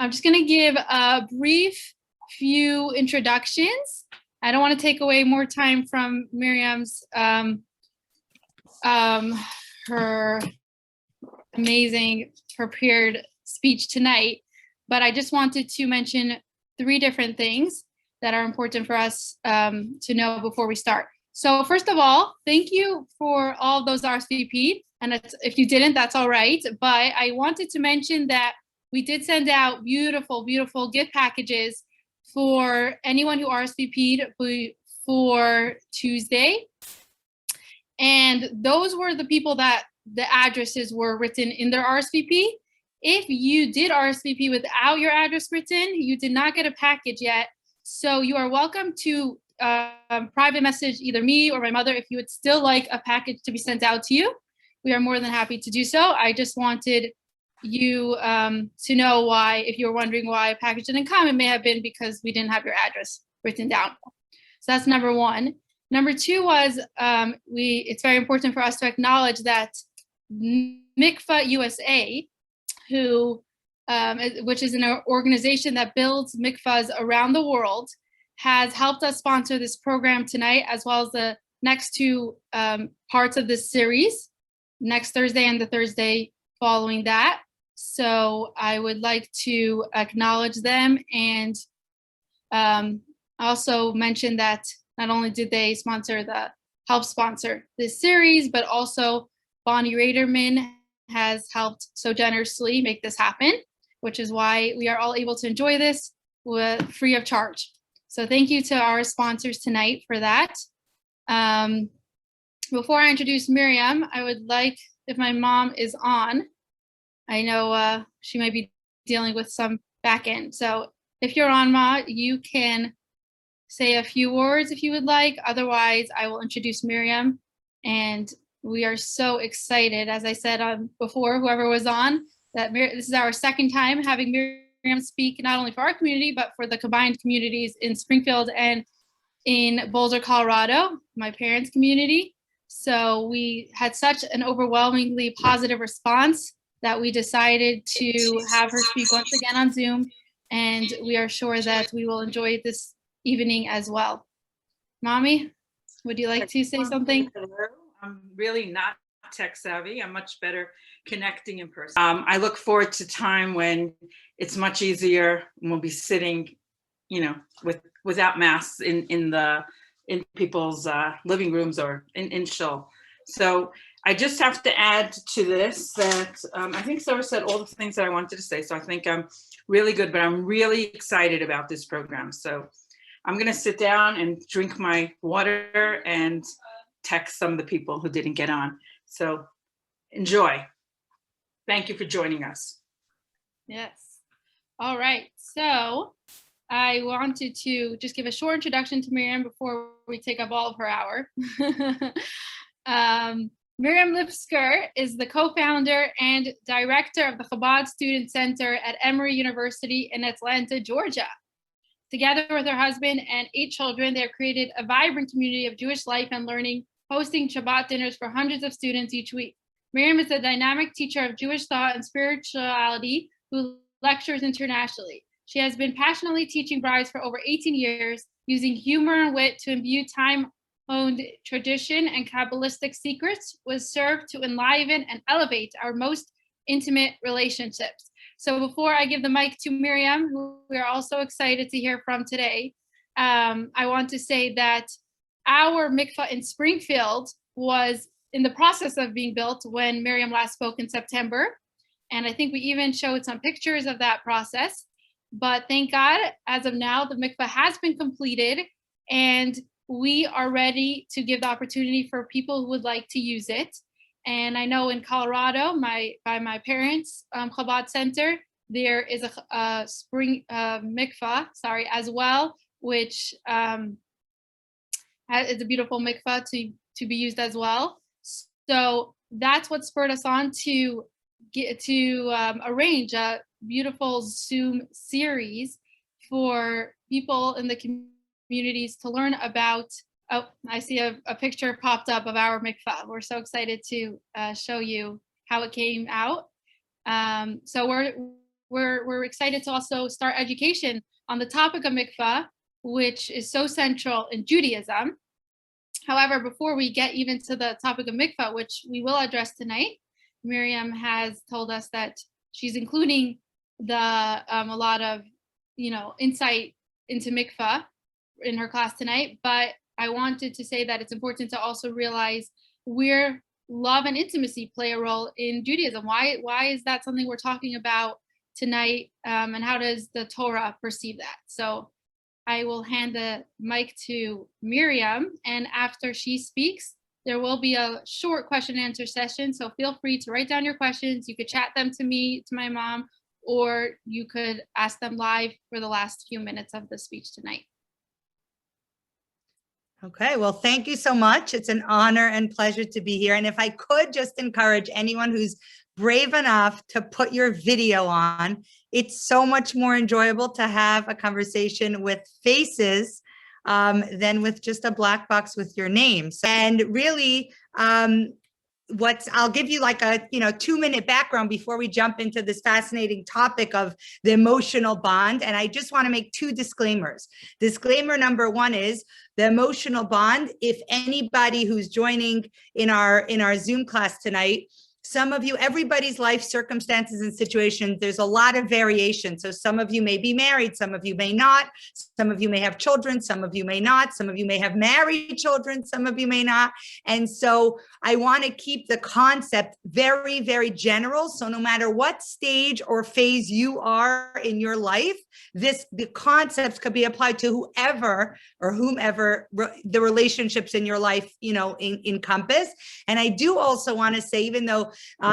I'm just going to give a brief few introductions. I don't want to take away more time from Miriam's her amazing prepared speech tonight, but I just wanted to mention 3 different things that are important for us to know before we start. So first of all, thank you for all those RSVP'd, and if you didn't, that's all right, but I wanted to mention that we did send out beautiful, beautiful gift packages for anyone who RSVP'd for Tuesday. And those were the people that the addresses were written in their RSVP. If you did RSVP without your address written, you did not get a package yet. So you are welcome to private message either me or my mother if you would still like a package to be sent out to you. We are more than happy to do so. I just wanted you to know why, if you were wondering why a package didn't come, it may have been because we didn't have your address written down. So that's number 1. Number 2 was it's very important for us to acknowledge that Mikvah USA, which is an organization that builds mikvahs around the world, has helped us sponsor this program tonight, as well as the next 2 parts of this series, next Thursday and the Thursday following that. So I would like to acknowledge them and also mention that not only did they help sponsor this series, but also Bonnie Raderman has helped so generously make this happen, which is why we are all able to enjoy this free of charge. So thank you to our sponsors tonight for that. Before I introduce Miriam, I would like, if my mom is on, I know she might be dealing with some back end. So if you're on, Ma, you can say a few words if you would like. Otherwise, I will introduce Miriam. And we are so excited, as I said before, whoever was on, that this is our 2nd time having Miriam speak, not only for our community, but for the combined communities in Springfield and in Boulder, Colorado, my parents' community. So we had such an overwhelmingly positive response that we decided to have her speak once again on Zoom. And we are sure that we will enjoy this evening as well. Mommy, would you like to say something? I'm really not tech savvy. I'm much better connecting in person. I look forward to time when it's much easier and we'll be sitting, without masks in people's living rooms or in shul. So I just have to add to this that I think Sarah said all the things that I wanted to say. So I think I'm really good, but I'm really excited about this program. So I'm going to sit down and drink my water and text some of the people who didn't get on. So enjoy. Thank you for joining us. Yes. All right. So I wanted to just give a short introduction to Miriam before we take up all of her hour. Miriam Lipskier is the co-founder and director of the Chabad Student Center at Emory University in Atlanta, Georgia. Together with her husband and 8 children, they have created a vibrant community of Jewish life and learning, hosting Shabbat dinners for hundreds of students each week. Miriam is a dynamic teacher of Jewish thought and spirituality who lectures internationally. She has been passionately teaching brides for over 18 years, using humor and wit to imbue time-honed tradition and Kabbalistic secrets, was served to enliven and elevate our most intimate relationships. So before I give the mic to Miriam, who we are also excited to hear from today, I want to say that our mikvah in Springfield was in the process of being built when Miriam last spoke in September. And I think we even showed some pictures of that process. But thank God, as of now, the mikvah has been completed and we are ready to give the opportunity for people who would like to use it. And I know in Colorado, by my parents' Chabad Center, there is a spring mikvah, as well, which is a beautiful mikvah to be used as well. So that's what spurred us on to arrange a beautiful Zoom series for people in the communities to learn about. Oh, I see a picture popped up of our mikvah. We're so excited to show you how it came out. So we're excited to also start education on the topic of mikvah, which is so central in Judaism. However, before we get even to the topic of mikvah, which we will address tonight, Miriam has told us that she's including a lot of insight into mikvah in her class tonight. But I wanted to say that it's important to also realize where love and intimacy play a role in Judaism. Why is that something we're talking about tonight? And how does the Torah perceive that? So I will hand the mic to Miriam, and after she speaks, there will be a short question and answer session. So feel free to write down your questions. You could chat them to me, to my mom, or you could ask them live for the last few minutes of the speech tonight. Okay, well, thank you so much. It's an honor and pleasure to be here. And if I could just encourage anyone who's brave enough to put your video on, it's so much more enjoyable to have a conversation with faces than with just a black box with your names. And really, I'll give you like a 2-minute background before we jump into this fascinating topic of the emotional bond. And I just want to make 2 disclaimers. Disclaimer number 1 is the emotional bond. If anybody who's joining in our Zoom class tonight, some of you, everybody's life circumstances and situations, there's a lot of variation. So some of you may be married, some of you may not, some of you may have children, some of you may not, some of you may have married children, some of you may not. And so I want to keep the concept very, very general. So no matter what stage or phase you are in your life, the concepts could be applied to whoever or whomever the relationships in your life, encompass. And I do also want to say, even though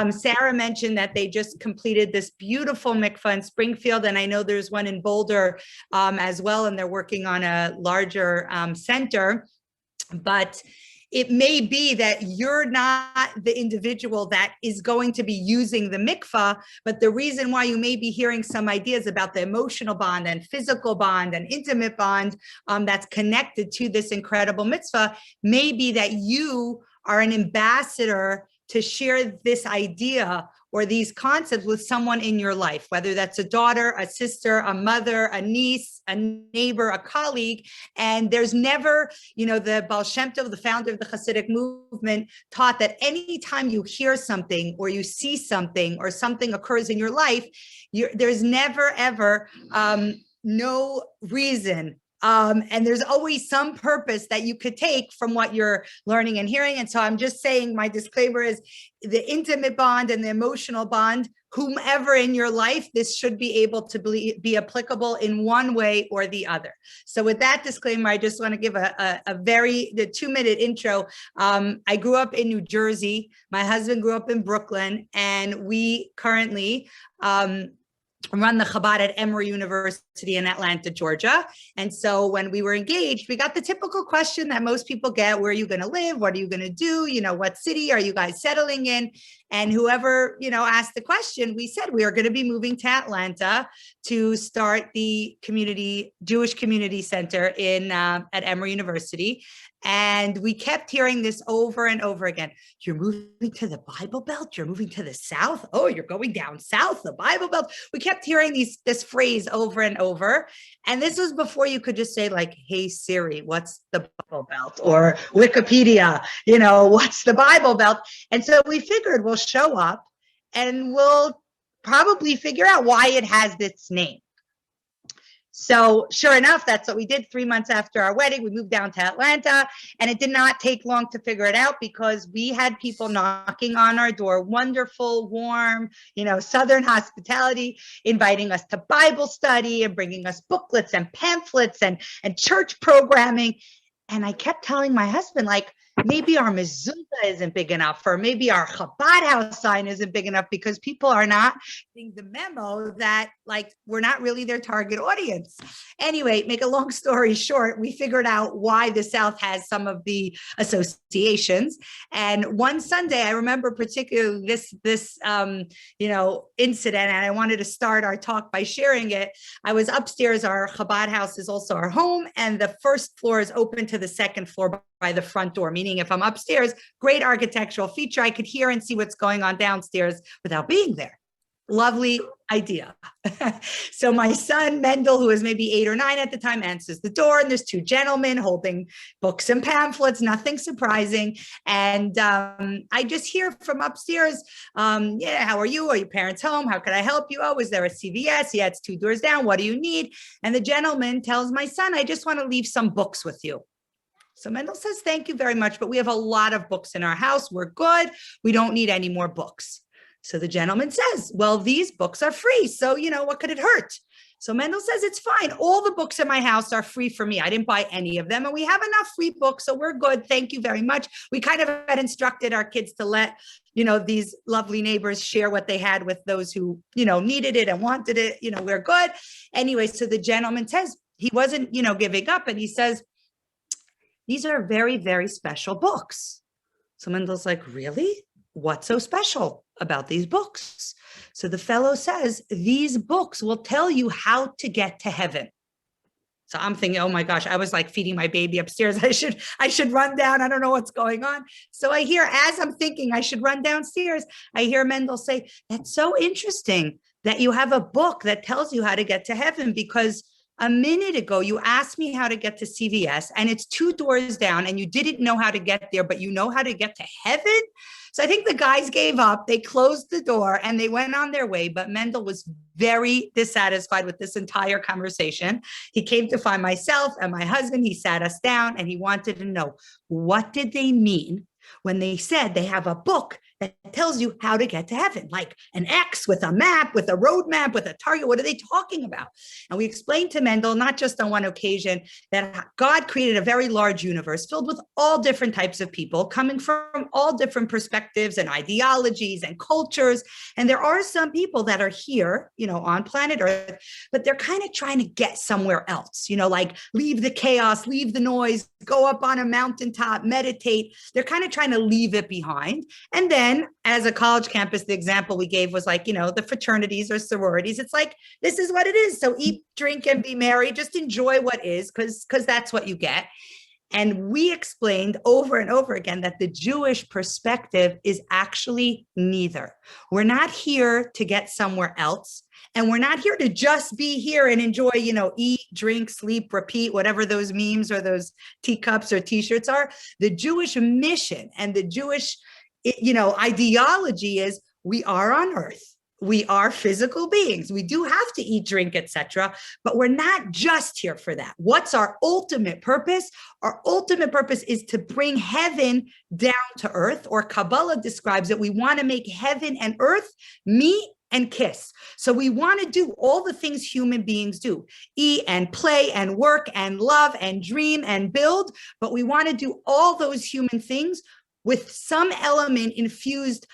Sarah mentioned that they just completed this beautiful mikvah in Springfield, and I know there's one in Boulder as well, and they're working on a larger center, but it may be that you're not the individual that is going to be using the mikvah, but the reason why you may be hearing some ideas about the emotional bond and physical bond and intimate bond that's connected to this incredible mitzvah may be that you are an ambassador to share this idea or these concepts with someone in your life, whether that's a daughter, a sister, a mother, a niece, a neighbor, a colleague. And there's never, the Baal Shem Tov, the founder of the Hasidic movement, taught that anytime you hear something or you see something or something occurs in your life, there's never, ever no reason. And there's always some purpose that you could take from what you're learning and hearing. And so I'm just saying, my disclaimer is the intimate bond and the emotional bond, whomever in your life, this should be able to be applicable in one way or the other. So with that disclaimer, I just want to give the 2-minute intro. I grew up in New Jersey. My husband grew up in Brooklyn, and we currently run the Chabad at Emory University in Atlanta, Georgia. And so when we were engaged, we got the typical question that most people get: where are you going to live? What are you going to do? What city are you guys settling in? And whoever, asked the question, we said we are going to be moving to Atlanta to start the Jewish community center at Emory University. And we kept hearing this over and over again. You're moving to the Bible Belt? You're moving to the South? Oh, you're going down south, the Bible Belt. We kept hearing this phrase over and over. And this was before you could just say, like, hey, Siri, what's the Bible Belt? Or Wikipedia, what's the Bible Belt? And so we figured we'll show up and we'll probably figure out why it has this name. So sure enough, that's what we did. 3 months after our wedding, we moved down to Atlanta, and it did not take long to figure it out because we had people knocking on our door, wonderful, warm, Southern hospitality, inviting us to Bible study and bringing us booklets and pamphlets and church programming. And I kept telling my husband, like, maybe our mezuzah isn't big enough, or maybe our Chabad house sign isn't big enough, because people are not getting the memo that, like, we're not really their target audience. Anyway, make a long story short, we figured out why the South has some of the associations. And one Sunday, I remember particularly this incident, and I wanted to start our talk by sharing it. I was upstairs. Our Chabad house is also our home, and the first floor is open to the second floor by the front door, meaning if I'm upstairs, great architectural feature, I could hear and see what's going on downstairs without being there. lovely idea. So my son, Mendel, who was maybe 8 or 9 at the time, answers the door, and there's 2 gentlemen holding books and pamphlets, nothing surprising. And I just hear from upstairs, yeah, how are you? Are your parents home? How can I help you? Oh, is there a CVS? Yeah, it's 2 doors down. What do you need? And the gentleman tells my son, I just want to leave some books with you. So Mendel says, thank you very much, but we have a lot of books in our house. We're good. We don't need any more books. So the gentleman says, well, these books are free. So, what could it hurt? So Mendel says, it's fine. All the books in my house are free for me. I didn't buy any of them. And we have enough free books. So we're good. Thank you very much. We kind of had instructed our kids to let, these lovely neighbors share what they had with those who, needed it and wanted it. We're good. Anyway, so the gentleman says, he wasn't, giving up. And he says, these are very, very special books. So Mendel's like, really? What's so special about these books? So the fellow says, these books will tell you how to get to heaven. So I'm thinking, oh my gosh, I was like feeding my baby upstairs. I should run down. I don't know what's going on. So I hear, as I'm thinking I should run downstairs, I hear Mendel say, that's so interesting that you have a book that tells you how to get to heaven, because a minute ago, you asked me how to get to CVS, and it's 2 doors down, and you didn't know how to get there, but you know how to get to heaven? So I think the guys gave up. They closed the door and they went on their way, but Mendel was very dissatisfied with this entire conversation. He came to find myself and my husband. He sat us down and he wanted to know, what did they mean when they said they have a book that tells you how to get to heaven, like an X with a map, with a road map, with a target? What are they talking about? And we explained to Mendel, not just on one occasion, that God created a very large universe filled with all different types of people coming from all different perspectives and ideologies and cultures. And there are some people that are here, on planet Earth, but they're kind of trying to get somewhere else, like leave the chaos, leave the noise, go up on a mountaintop, meditate. They're kind of trying to leave it behind. And then as a college campus, the example we gave was like, the fraternities or sororities. It's like, this is what it is. So eat, drink, and be merry. Just enjoy what is, because that's what you get. And we explained over and over again that the Jewish perspective is actually neither. We're not here to get somewhere else. And we're not here to just be here and enjoy, eat, drink, sleep, repeat, whatever those memes or those teacups or t-shirts are. The Jewish mission and the Jewish, ideology is, we are on earth. We are physical beings. We do have to eat, drink, etc. But we're not just here for that. What's our ultimate purpose? Our ultimate purpose is to bring heaven down to earth, or Kabbalah describes it. We want to make heaven and earth meet and kiss. So we want to do all the things human beings do, eat and play and work and love and dream and build. But we want to do all those human things with some element infused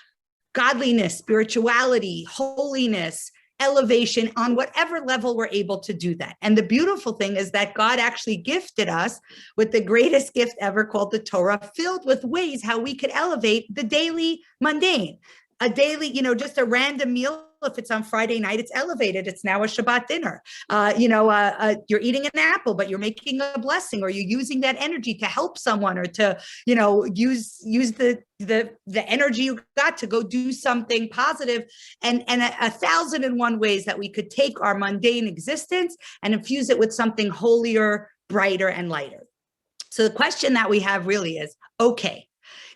godliness, spirituality, holiness, elevation, on whatever level we're able to do that. And the beautiful thing is that God actually gifted us with the greatest gift ever, called the Torah, filled with ways how we could elevate the daily mundane. A daily, just a random meal. If it's on Friday night, it's elevated. It's now a Shabbat dinner. You're eating an apple, but you're making a blessing, or you're using that energy to help someone, or to, use the energy you got to go do something positive. And 1,001 ways that we could take our mundane existence and infuse it with something holier, brighter, and lighter. So the question that we have really is, okay,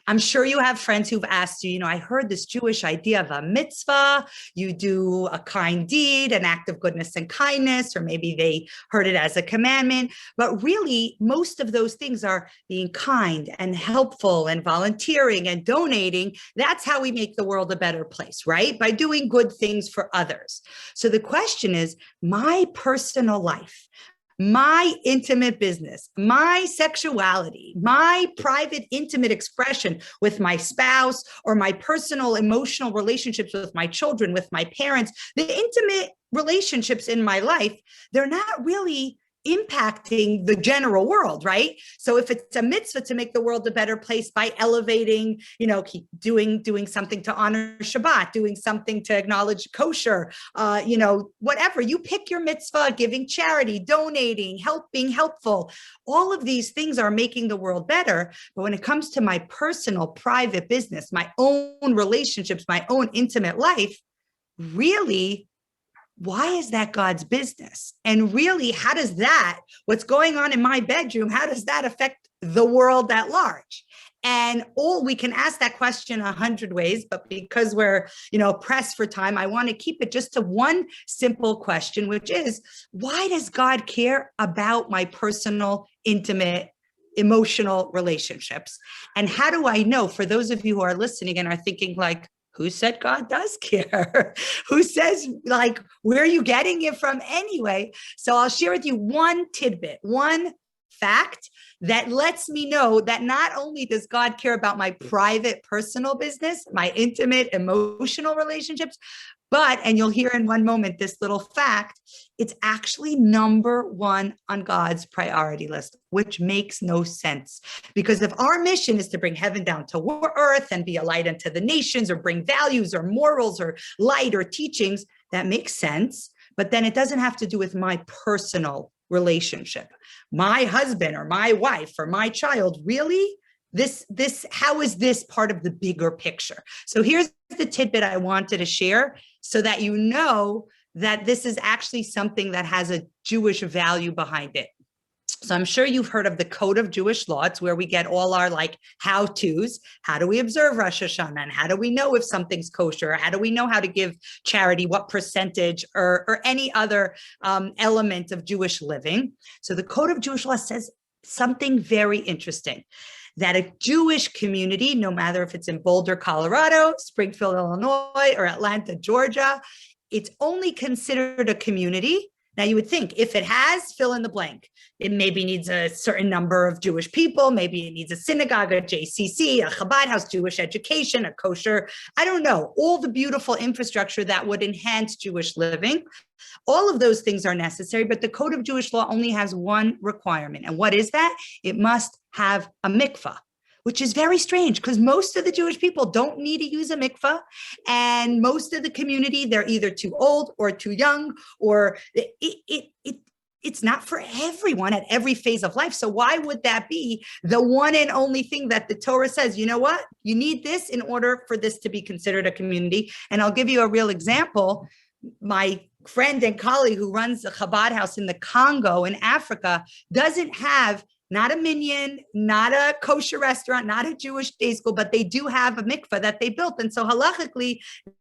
I'm sure you have friends who've asked you, I heard this Jewish idea of a mitzvah. You do a kind deed, an act of goodness and kindness, or maybe they heard it as a commandment. But really, most of those things are being kind and helpful and volunteering and donating. That's how we make the world a better place, right? By doing good things for others. So the question is, my personal life, my intimate business, my sexuality, my private, intimate expression with my spouse, or my personal, emotional relationships with my children, with my parents, the intimate relationships in my life, they're not really impacting the general world, right? So if it's a mitzvah to make the world a better place by elevating, keep doing something to honor Shabbat, doing something to acknowledge kosher, whatever, you pick your mitzvah, giving charity, donating, being helpful. All of these things are making the world better. But when it comes to my personal, private business, my own relationships, my own intimate life, really, why is that God's business? And really, how does that, what's going on in my bedroom, how does that affect the world at large? And we can ask that question 100 ways, but because we're, pressed for time, I want to keep it just to one simple question, which is, why does God care about my personal, intimate, emotional relationships? And how do I know, for those of you who are listening and are thinking like, who said God does care? Who says, like, where are you getting it from anyway? So I'll share with you one tidbit, one fact that lets me know that not only does God care about my private, personal business, my intimate, emotional relationships, but, and you'll hear in one moment this little fact, it's actually number one on God's priority list, which makes no sense. Because if our mission is to bring heaven down to earth and be a light unto the nations, or bring values or morals or light or teachings, that makes sense. But then it doesn't have to do with my personal relationship, my husband or my wife or my child. Really? How is this part of the bigger picture? So here's the tidbit I wanted to share so that you know that this is actually something that has a Jewish value behind it. So I'm sure you've heard of the Code of Jewish Law. It's where we get all our how-tos. How do we observe Rosh Hashanah? And how do we know if something's kosher? How do we know how to give charity, what percentage, or any other element of Jewish living? So the Code of Jewish Law says something very interesting, that a Jewish community, no matter if it's in Boulder, Colorado, Springfield, Illinois, or Atlanta, Georgia, it's only considered a community. Now, you would think if it has, fill in the blank. It maybe needs a certain number of Jewish people. Maybe it needs a synagogue, a JCC, a Chabad house, Jewish education, a kosher, I don't know, all the beautiful infrastructure that would enhance Jewish living. All of those things are necessary, but the Code of Jewish Law only has one requirement. And what is that? It must have a mikvah, which is very strange because most of the Jewish people don't need to use a mikvah. And most of the community, they're either too old or too young, or it's not for everyone at every phase of life. So why would that be the one and only thing that the Torah says, you know what? You need this in order for this to be considered a community. And I'll give you a real example. My friend and colleague who runs a Chabad house in the Congo in Africa doesn't have not a minyan, not a kosher restaurant, not a Jewish day school, but they do have a mikveh that they built. And so halachically,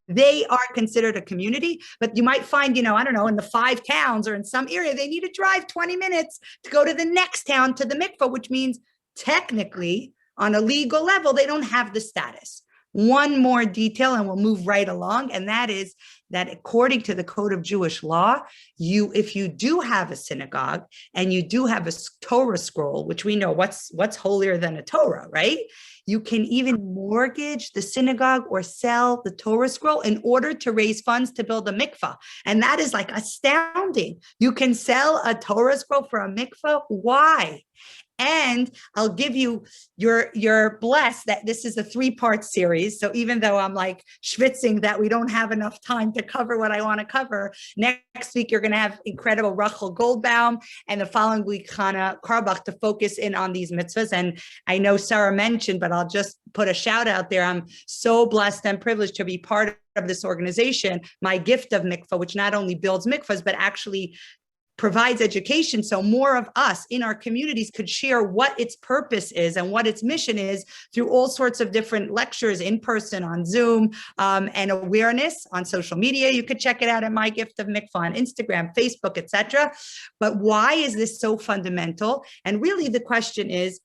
they are considered a community. But you might find, I don't know, in the 5 towns or in some area, they need to drive 20 minutes to go to the next town to the mikveh, which means technically, on a legal level, they don't have the status. One more detail, and we'll move right along, and that is that according to the Code of Jewish Law, if you do have a synagogue and you do have a Torah scroll, which we know what's holier than a Torah, right? You can even mortgage the synagogue or sell the Torah scroll in order to raise funds to build a mikvah. And that is astounding. You can sell a Torah scroll for a mikvah. Why? And I'll give you're blessed that this is a 3-part series. So even though I'm schwitzing that we don't have enough time to cover what I want to cover, next week you're going to have incredible Rachel Goldbaum, and the following week Hannah Karbach to focus in on these mitzvahs. And I know Sarah mentioned, but I'll just put a shout out there. I'm so blessed and privileged to be part of this organization, My Gift of Mikvah, which not only builds mikvahs, but actually provides education so more of us in our communities could share what its purpose is and what its mission is through all sorts of different lectures in person, on Zoom, and awareness on social media. You could check it out at My Gift of Mikvah on Instagram, Facebook, etc. But why is this so fundamental? And really the question is,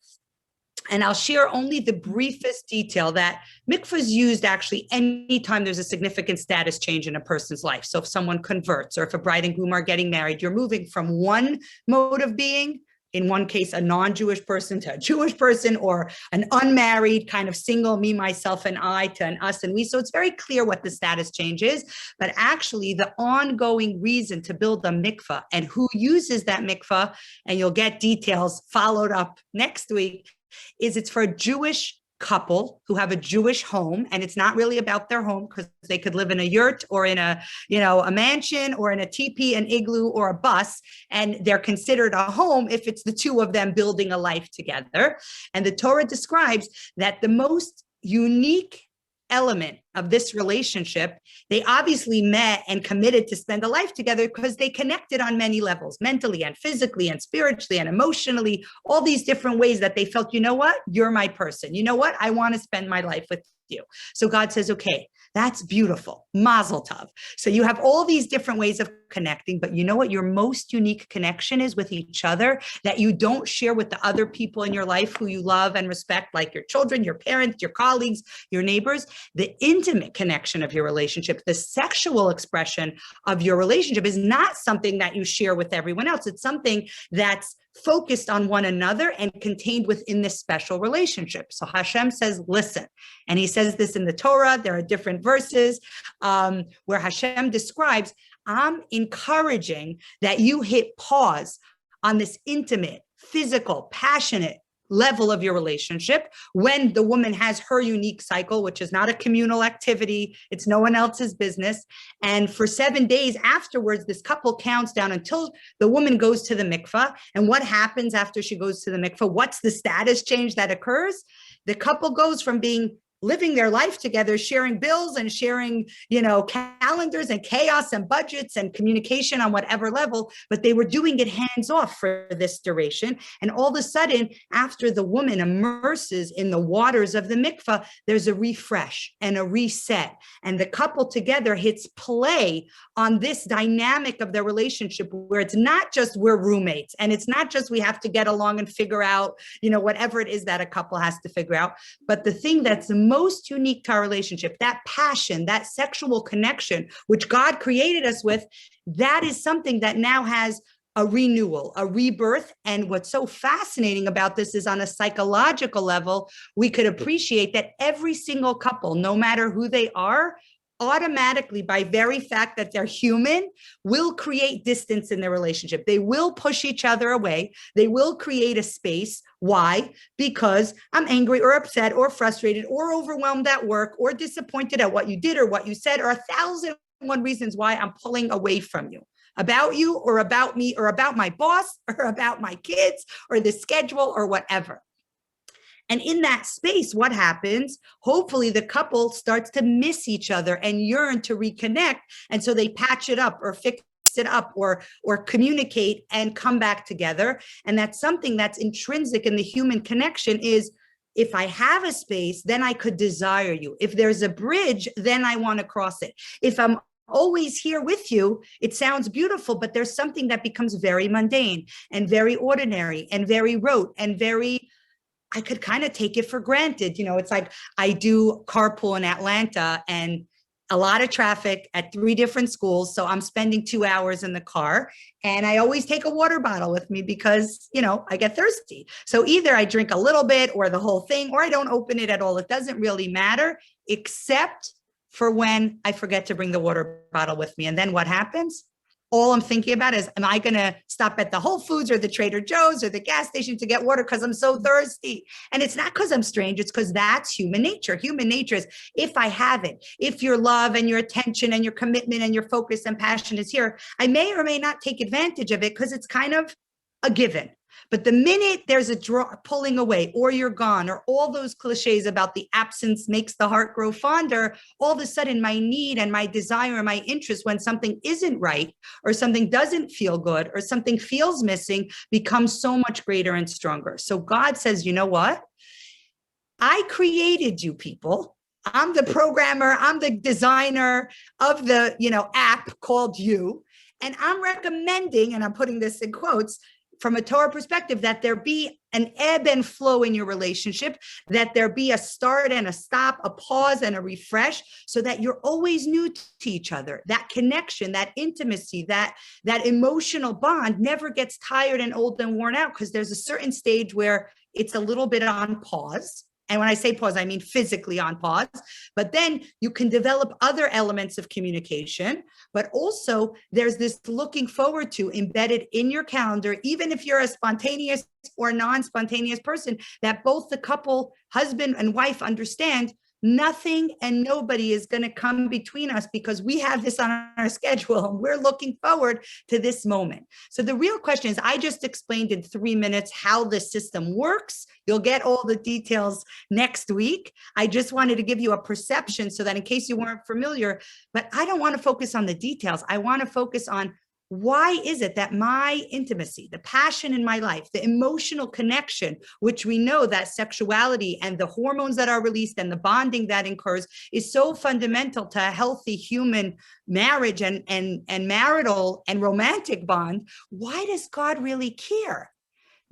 and I'll share only the briefest detail, that mikvah is used actually anytime there's a significant status change in a person's life. So if someone converts, or if a bride and groom are getting married, you're moving from one mode of being, in one case, a non-Jewish person, to a Jewish person, or an unmarried kind of single, me, myself, and I, to an us and we. So it's very clear what the status change is, but actually the ongoing reason to build a mikvah and who uses that mikvah, and you'll get details followed up next week, is it's for a Jewish couple who have a Jewish home, and it's not really about their home because they could live in a yurt or in a mansion or in a teepee, an igloo, or a bus, and they're considered a home if it's the two of them building a life together. And the Torah describes that the most unique element of this relationship, they obviously met and committed to spend a life together because they connected on many levels, mentally and physically and spiritually and emotionally, all these different ways that they felt, you know what, you're my person. You know what, I want to spend my life with you. So God says, okay, that's beautiful. Mazel tov. So you have all these different ways of connecting, but you know what your most unique connection is with each other that you don't share with the other people in your life who you love and respect, like your children, your parents, your colleagues, your neighbors. The intimate connection of your relationship, the sexual expression of your relationship is not something that you share with everyone else. It's something that's focused on one another and contained within this special relationship. So Hashem says, listen, and he says this in the Torah. There are different verses where Hashem describes, I'm encouraging that you hit pause on this intimate, physical, passionate level of your relationship when the woman has her unique cycle, which is not a communal activity. It's no one else's business. And for 7 days afterwards, this couple counts down until the woman goes to the mikvah. And what happens after she goes to the mikvah? What's the status change that occurs? The couple goes from living their life together, sharing bills and sharing, calendars and chaos and budgets and communication on whatever level, but they were doing it hands off for this duration. And all of a sudden, after the woman immerses in the waters of the mikvah, there's a refresh and a reset. And the couple together hits play on this dynamic of their relationship where it's not just we're roommates and it's not just we have to get along and figure out, whatever it is that a couple has to figure out. But the thing that's the most unique to our relationship, that passion, that sexual connection, which God created us with, that is something that now has a renewal, a rebirth. And what's so fascinating about this is on a psychological level, we could appreciate that every single couple, no matter who they are, automatically, by very fact that they're human, will create distance in their relationship. They will push each other away. They will create a space. Why? Because I'm angry or upset or frustrated or overwhelmed at work or disappointed at what you did or what you said, or 1,001 reasons why I'm pulling away from you. About you or about me or about my boss or about my kids or the schedule or whatever. And in that space, what happens? Hopefully the couple starts to miss each other and yearn to reconnect. And so they patch it up or fix it up or communicate and come back together. And that's something that's intrinsic in the human connection is, if I have a space, then I could desire you. If there's a bridge, then I want to cross it. If I'm always here with you, it sounds beautiful, but there's something that becomes very mundane and very ordinary and very rote and very, I could kind of take it for granted. It's like I do carpool in Atlanta and a lot of traffic at 3 different schools. So I'm spending 2 hours in the car and I always take a water bottle with me because, I get thirsty. So either I drink a little bit or the whole thing, or I don't open it at all. It doesn't really matter, except for when I forget to bring the water bottle with me. And then what happens? All I'm thinking about is, am I going to stop at the Whole Foods or the Trader Joe's or the gas station to get water because I'm so thirsty? And it's not because I'm strange. It's because that's human nature. Human nature is, if I have it, if your love and your attention and your commitment and your focus and passion is here, I may or may not take advantage of it because it's kind of a given. But the minute there's a pulling away or you're gone or all those cliches about the absence makes the heart grow fonder, all of a sudden my need and my desire and my interest when something isn't right or something doesn't feel good or something feels missing becomes so much greater and stronger. So God says, you know what? I created you people. I'm the programmer. I'm the designer of the, app called you. And I'm recommending, and I'm putting this in quotes, from a Torah perspective, that there be an ebb and flow in your relationship, that there be a start and a stop, a pause and a refresh, so that you're always new to each other. That connection, that intimacy, that emotional bond never gets tired and old and worn out, because there's a certain stage where it's a little bit on pause. And when I say pause, I mean physically on pause, but then you can develop other elements of communication, but also there's this looking forward to embedded in your calendar, even if you're a spontaneous or non-spontaneous person, that both the couple, husband and wife, understand Nothing and nobody is going to come between us because we have this on our schedule and we're looking forward to this moment. So the real question is, I just explained in 3 minutes how the system works. You'll get all the details next week. I just wanted to give you a perception so that in case you weren't familiar, but I don't want to focus on the details. I want to focus on why is it that my intimacy, the passion in my life, the emotional connection, which we know that sexuality and the hormones that are released and the bonding that occurs is so fundamental to a healthy human marriage and marital and romantic bond. Why does God really care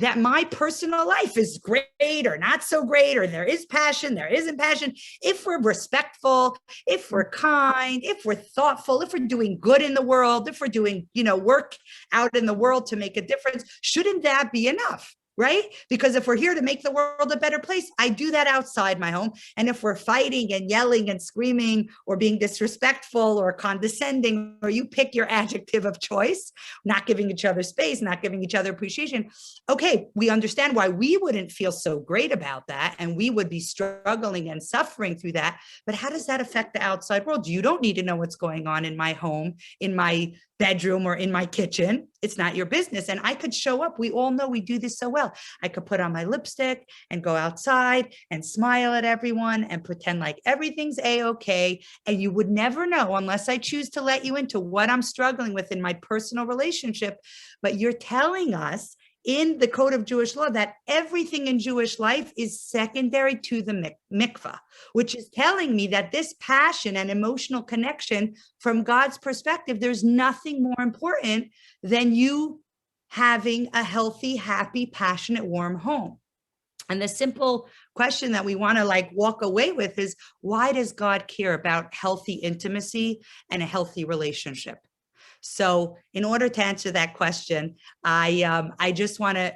that my personal life is great or not so great, or there is passion, there isn't passion? If we're respectful, if we're kind, if we're thoughtful, if we're doing good in the world, if we're doing, work out in the world to make a difference, shouldn't that be enough? Right? Because if we're here to make the world a better place, I do that outside my home. And if we're fighting and yelling and screaming or being disrespectful or condescending, or you pick your adjective of choice, not giving each other space, not giving each other appreciation, okay, we understand why we wouldn't feel so great about that. And we would be struggling and suffering through that. But how does that affect the outside world? You don't need to know what's going on in my home, in my bedroom, or in my kitchen. It's not your business. And I could show up. We all know we do this so well. I could put on my lipstick and go outside and smile at everyone and pretend like everything's a-okay. And you would never know unless I choose to let you into what I'm struggling with in my personal relationship. But you're telling us in the code of Jewish law that everything in Jewish life is secondary to the mikvah, which is telling me that this passion and emotional connection, from God's perspective, there's nothing more important than you having a healthy, happy, passionate, warm home. And the simple question that we want to walk away with is, why does God care about healthy intimacy and a healthy relationship? So in order to answer that question, I just want to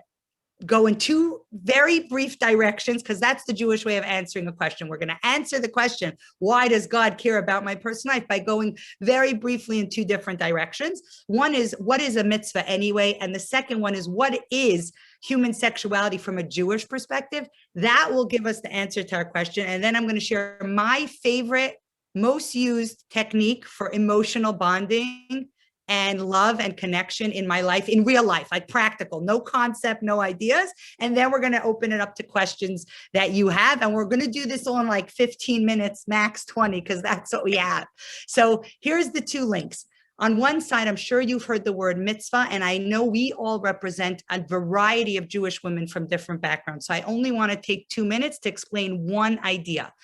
go in 2 very brief directions, because that's the Jewish way of answering a question. We're going to answer the question, why does God care about my personal life, by going very briefly in 2 different directions. One is, what is a mitzvah anyway? And the second one is, what is human sexuality from a Jewish perspective? That will give us the answer to our question. And then I'm going to share my favorite, most used technique for emotional bonding and love and connection in my life, in real life, like practical, no concept, no ideas. And then we're going to open it up to questions that you have. And we're going to do this all in 15 minutes, max 20, because that's what we have. So here's the 2 links. On one side, I'm sure you've heard the word mitzvah, and I know we all represent a variety of Jewish women from different backgrounds. So I only want to take 2 minutes to explain one idea,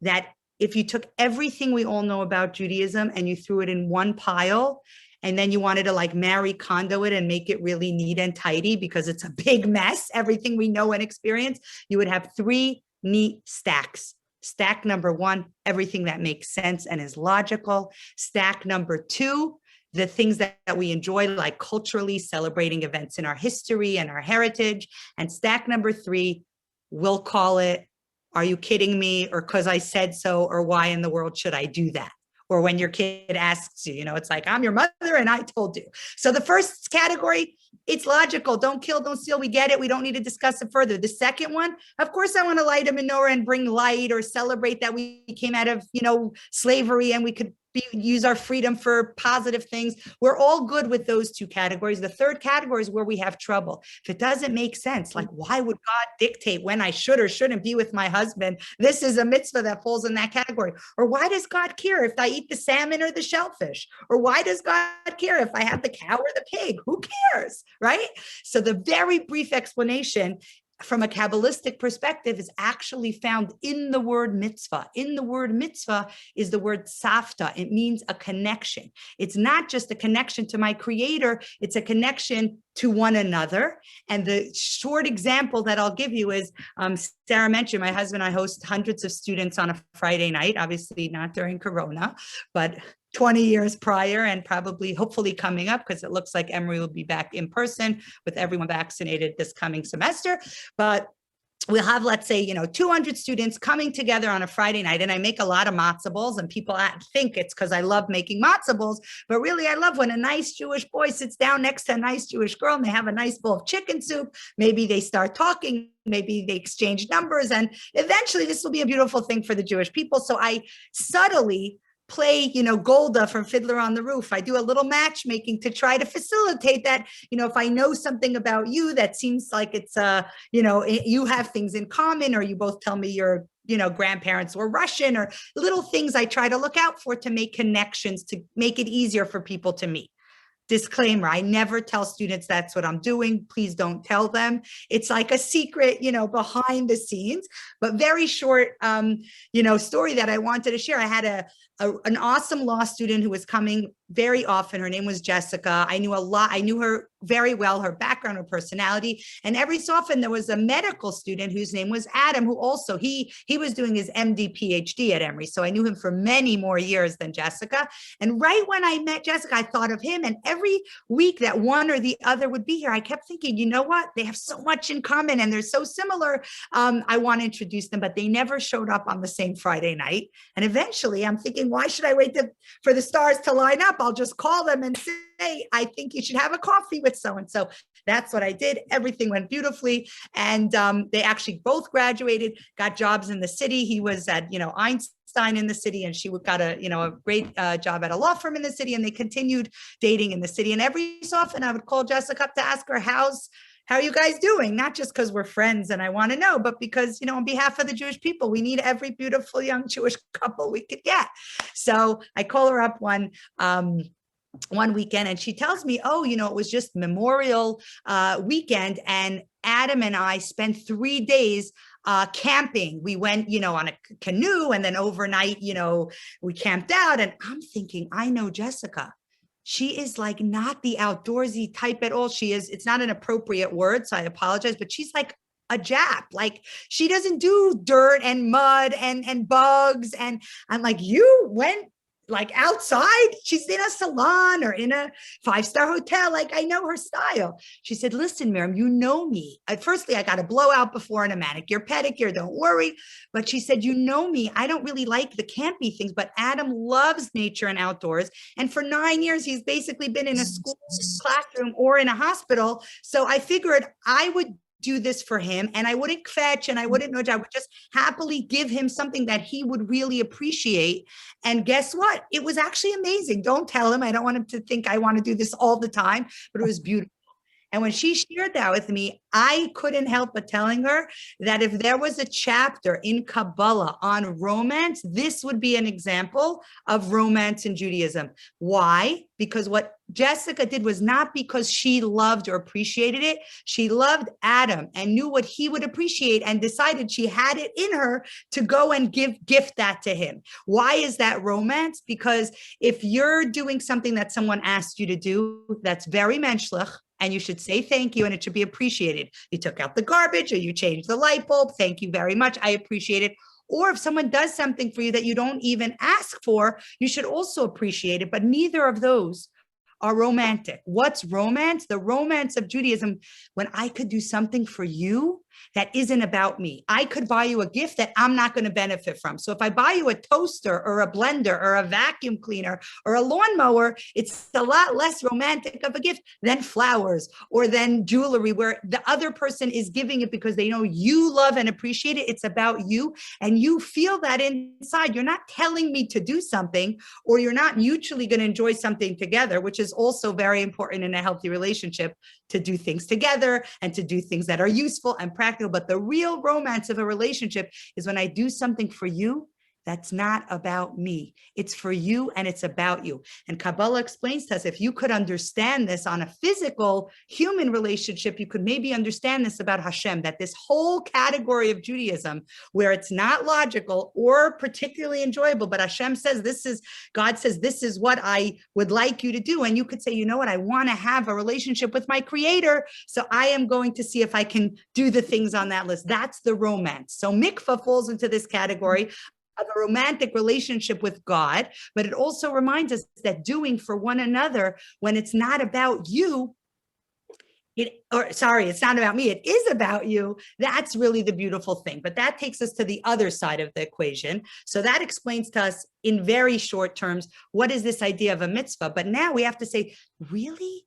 that if you took everything we all know about Judaism and you threw it in one pile, and then you wanted to Marie Kondo it and make it really neat and tidy because it's a big mess, everything we know and experience, you would have 3 neat stacks. Stack number 1, everything that makes sense and is logical. Stack number 2, the things that we enjoy, like culturally celebrating events in our history and our heritage. And stack number 3, we'll call it, are you kidding me? Or because I said so, or why in the world should I do that? Or when your kid asks you, it's like, I'm your mother and I told you. So the first category, it's logical. Don't kill, don't steal. We get it. We don't need to discuss it further. The second one, of course, I want to light a menorah and bring light, or celebrate that we came out of, slavery and we could use our freedom for positive things. We're all good with those 2 categories. The third category is where we have trouble. If it doesn't make sense, why would God dictate when I should or shouldn't be with my husband? This is a mitzvah that falls in that category. Or why does God care if I eat the salmon or the shellfish? Or why does God care if I have the cow or the pig? Who cares, right? So the very brief explanation from a Kabbalistic perspective is actually found in the word mitzvah. In the word mitzvah is the word savta. It means a connection. It's not just a connection to my creator, it's a connection to one another. And the short example that I'll give you is, Sarah mentioned, my husband and I host hundreds of students on a Friday night, obviously not during Corona, but 20 years prior, and probably hopefully coming up, because it looks like Emory will be back in person with everyone vaccinated this coming semester. But we'll have, let's say, 200 students coming together on a Friday night, and I make a lot of matzo balls, and people think it's because I love making matzo balls, but really I love when a nice Jewish boy sits down next to a nice Jewish girl and they have a nice bowl of chicken soup. Maybe they start talking, maybe they exchange numbers, and eventually this will be a beautiful thing for the Jewish people. So I subtly play, Golda from Fiddler on the Roof. I do a little matchmaking to try to facilitate that. If I know something about you that seems like it's, you have things in common, or you both tell me your, grandparents were Russian, or little things I try to look out for to make connections, to make it easier for people to meet. Disclaimer, I never tell students that's what I'm doing. Please don't tell them. It's like a secret, behind the scenes, but very short, story that I wanted to share. I had an awesome law student who was coming very often. Her name was Jessica. I knew her very well, her background, her personality. And every so often there was a medical student whose name was Adam, who also, he was doing his MD PhD at Emory. So I knew him for many more years than Jessica. And right when I met Jessica, I thought of him. And every week that one or the other would be here, I kept thinking, you know what? They have so much in common and they're so similar. I want to introduce them, but they never showed up on the same Friday night. And eventually I'm thinking, why should I wait for the stars to line up? I'll just call them and say, I think you should have a coffee with so-and-so. That's what I did. Everything went beautifully. And they actually both graduated, got jobs in the city. He was at, Einstein in the city, and she got a great job at a law firm in the city, and they continued dating in the city. And every so often I would call Jessica up to ask her, how are you guys doing? Not just because we're friends and I want to know, but because, on behalf of the Jewish people, we need every beautiful young Jewish couple we could get. So I call her up one weekend, and she tells me, it was just Memorial weekend, and Adam and I spent 3 days camping. We went, on a canoe, and then overnight, we camped out. And I'm thinking, I know Jessica. She is like not the outdoorsy type at all. It's not an appropriate word, so I apologize, but she's like a Jap. Like, she doesn't do dirt and mud and bugs. And I'm like, you went like outside? She's in a salon or in a 5-star hotel. Like, I know her style. She said, listen, Miriam, you know me. Firstly, I got a blowout before and a manicure, pedicure. Don't worry. But she said, you know me. I don't really like the campy things, but Adam loves nature and outdoors. And for 9 years, he's basically been in a school classroom or in a hospital. So I figured I would do this for him, and I wouldn't fetch and I wouldn't know. I would just happily give him something that he would really appreciate. And guess what? It was actually amazing. Don't tell him. I don't want him to think I want to do this all the time, but it was beautiful. And when she shared that with me, I couldn't help but telling her that if there was a chapter in Kabbalah on romance, this would be an example of romance in Judaism. Why? Because what Jessica did was not because she loved or appreciated it. She loved Adam and knew what he would appreciate and decided she had it in her to go and gift that to him. Why is that romance? Because if you're doing something that someone asked you to do, that's very menschlich, and you should say thank you, and it should be appreciated. You took out the garbage, or you changed the light bulb. Thank you very much. I appreciate it. Or if someone does something for you that you don't even ask for, you should also appreciate it. But neither of those are romantic. What's romance? The romance of Judaism, when I could do something for you that isn't about me. I could buy you a gift that I'm not going to benefit from. So if I buy you a toaster or a blender or a vacuum cleaner or a lawnmower, it's a lot less romantic of a gift than flowers or than jewelry, where the other person is giving it because they know you love and appreciate it. It's about you, and you feel that inside. You're not telling me to do something, or you're not mutually going to enjoy something together, which is also very important in a healthy relationship, to do things together and to do things that are useful and practical. But the real romance of a relationship is when I do something for you that's not about me. It's for you and it's about you. And Kabbalah explains to us, if you could understand this on a physical human relationship, you could maybe understand this about Hashem, that this whole category of Judaism, where it's not logical or particularly enjoyable, but Hashem says, God says, this is what I would like you to do. And you could say, you know what, I want to have a relationship with my creator. So I am going to see if I can do the things on that list. That's the romance. So Mikvah falls into this category of a romantic relationship with God, but it also reminds us that doing for one another, when it's not about you, it's not about me, it is about you. That's really the beautiful thing. But that takes us to the other side of the equation. So that explains to us in very short terms, what is this idea of a mitzvah? But now we have to say, really?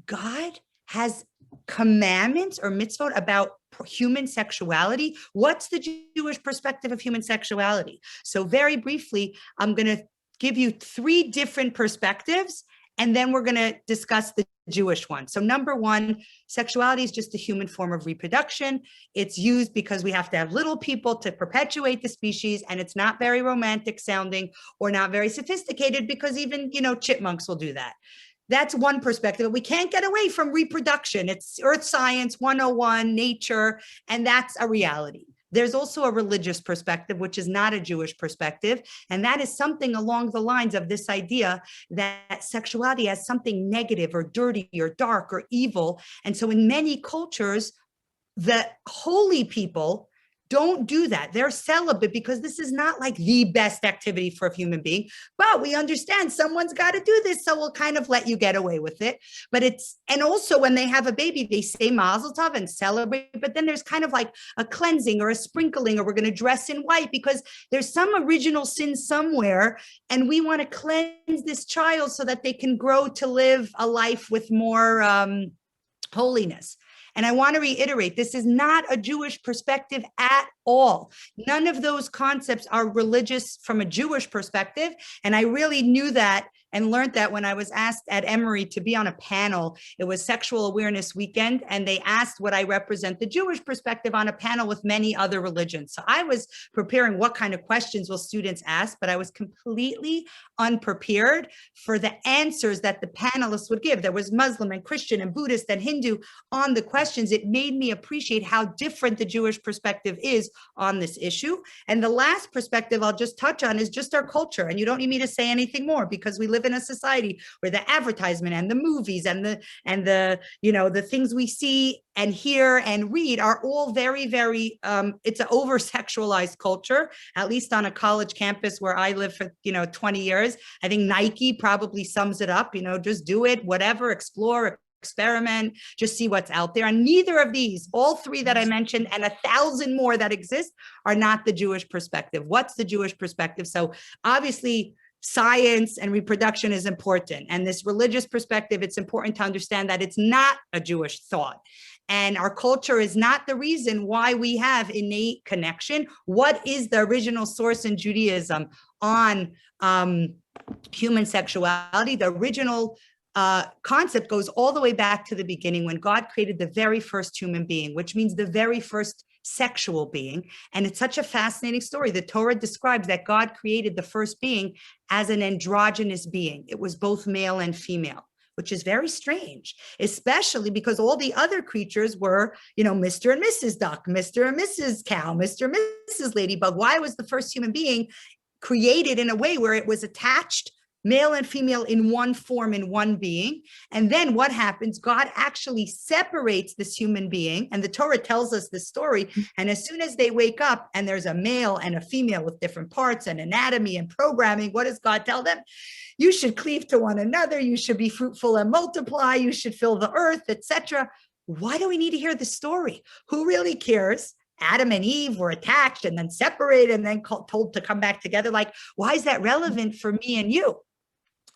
God has commandments or mitzvot about human sexuality? What's the Jewish perspective of human sexuality? So very briefly, I'm going to give you 3 different perspectives, and then we're going to discuss the Jewish one. So number 1, sexuality is just a human form of reproduction. It's used because we have to have little people to perpetuate the species, and it's not very romantic sounding or not very sophisticated because even, chipmunks will do that. That's one perspective. We can't get away from reproduction. It's Earth Science 101, nature, and that's a reality. There's also a religious perspective, which is not a Jewish perspective. And that is something along the lines of this idea that sexuality has something negative or dirty or dark or evil. And so in many cultures, the holy people don't do that. They're celibate because this is not like the best activity for a human being, but we understand someone's got to do this. So we'll kind of let you get away with it. But and also when they have a baby, they say Mazel Tov and celebrate, but then there's kind of like a cleansing or a sprinkling, or we're going to dress in white because there's some original sin somewhere. And we want to cleanse this child so that they can grow to live a life with more holiness. And I want to reiterate, this is not a Jewish perspective at all. None of those concepts are religious from a Jewish perspective. And I really knew that and learned that when I was asked at Emory to be on a panel. It was Sexual Awareness Weekend, and they asked would I represent the Jewish perspective on a panel with many other religions. So I was preparing what kind of questions will students ask, but I was completely unprepared for the answers that the panelists would give. There was Muslim and Christian and Buddhist and Hindu on the questions. It made me appreciate how different the Jewish perspective is on this issue. And the last perspective I'll just touch on is just our culture. And you don't need me to say anything more because we live in a society where the advertisement and the movies and the things we see and hear and read are all very, very, it's an over-sexualized culture, at least on a college campus where I lived for, 20 years. I think Nike probably sums it up, just do it, whatever, explore, experiment, just see what's out there. And neither of these, all 3 that I mentioned and 1,000 more that exist, are not the Jewish perspective. What's the Jewish perspective? So obviously, science and reproduction is important. And this religious perspective, it's important to understand that it's not a Jewish thought. And our culture is not the reason why we have innate connection. What is the original source in Judaism on human sexuality? The original concept goes all the way back to the beginning when God created the very first human being, which means the very first sexual being. And it's such a fascinating story. The Torah describes that God created the first being as an androgynous being. It was both male and female, which is very strange, especially because all the other creatures were, Mr. and Mrs. Duck, Mr. and Mrs. Cow, Mr. and Mrs. Ladybug. Why was the first human being created in a way where it was attached, male and female in one form, in one being? And then what happens? God actually separates this human being, and the Torah tells us this story. And as soon as they wake up and there's a male and a female with different parts and anatomy and programming, what does God tell them? You should cleave to one another. You should be fruitful and multiply. You should fill the earth, etc. Why do we need to hear the story? Who really cares? Adam and Eve were attached and then separated and then told to come back together. Like, why is that relevant for me and you?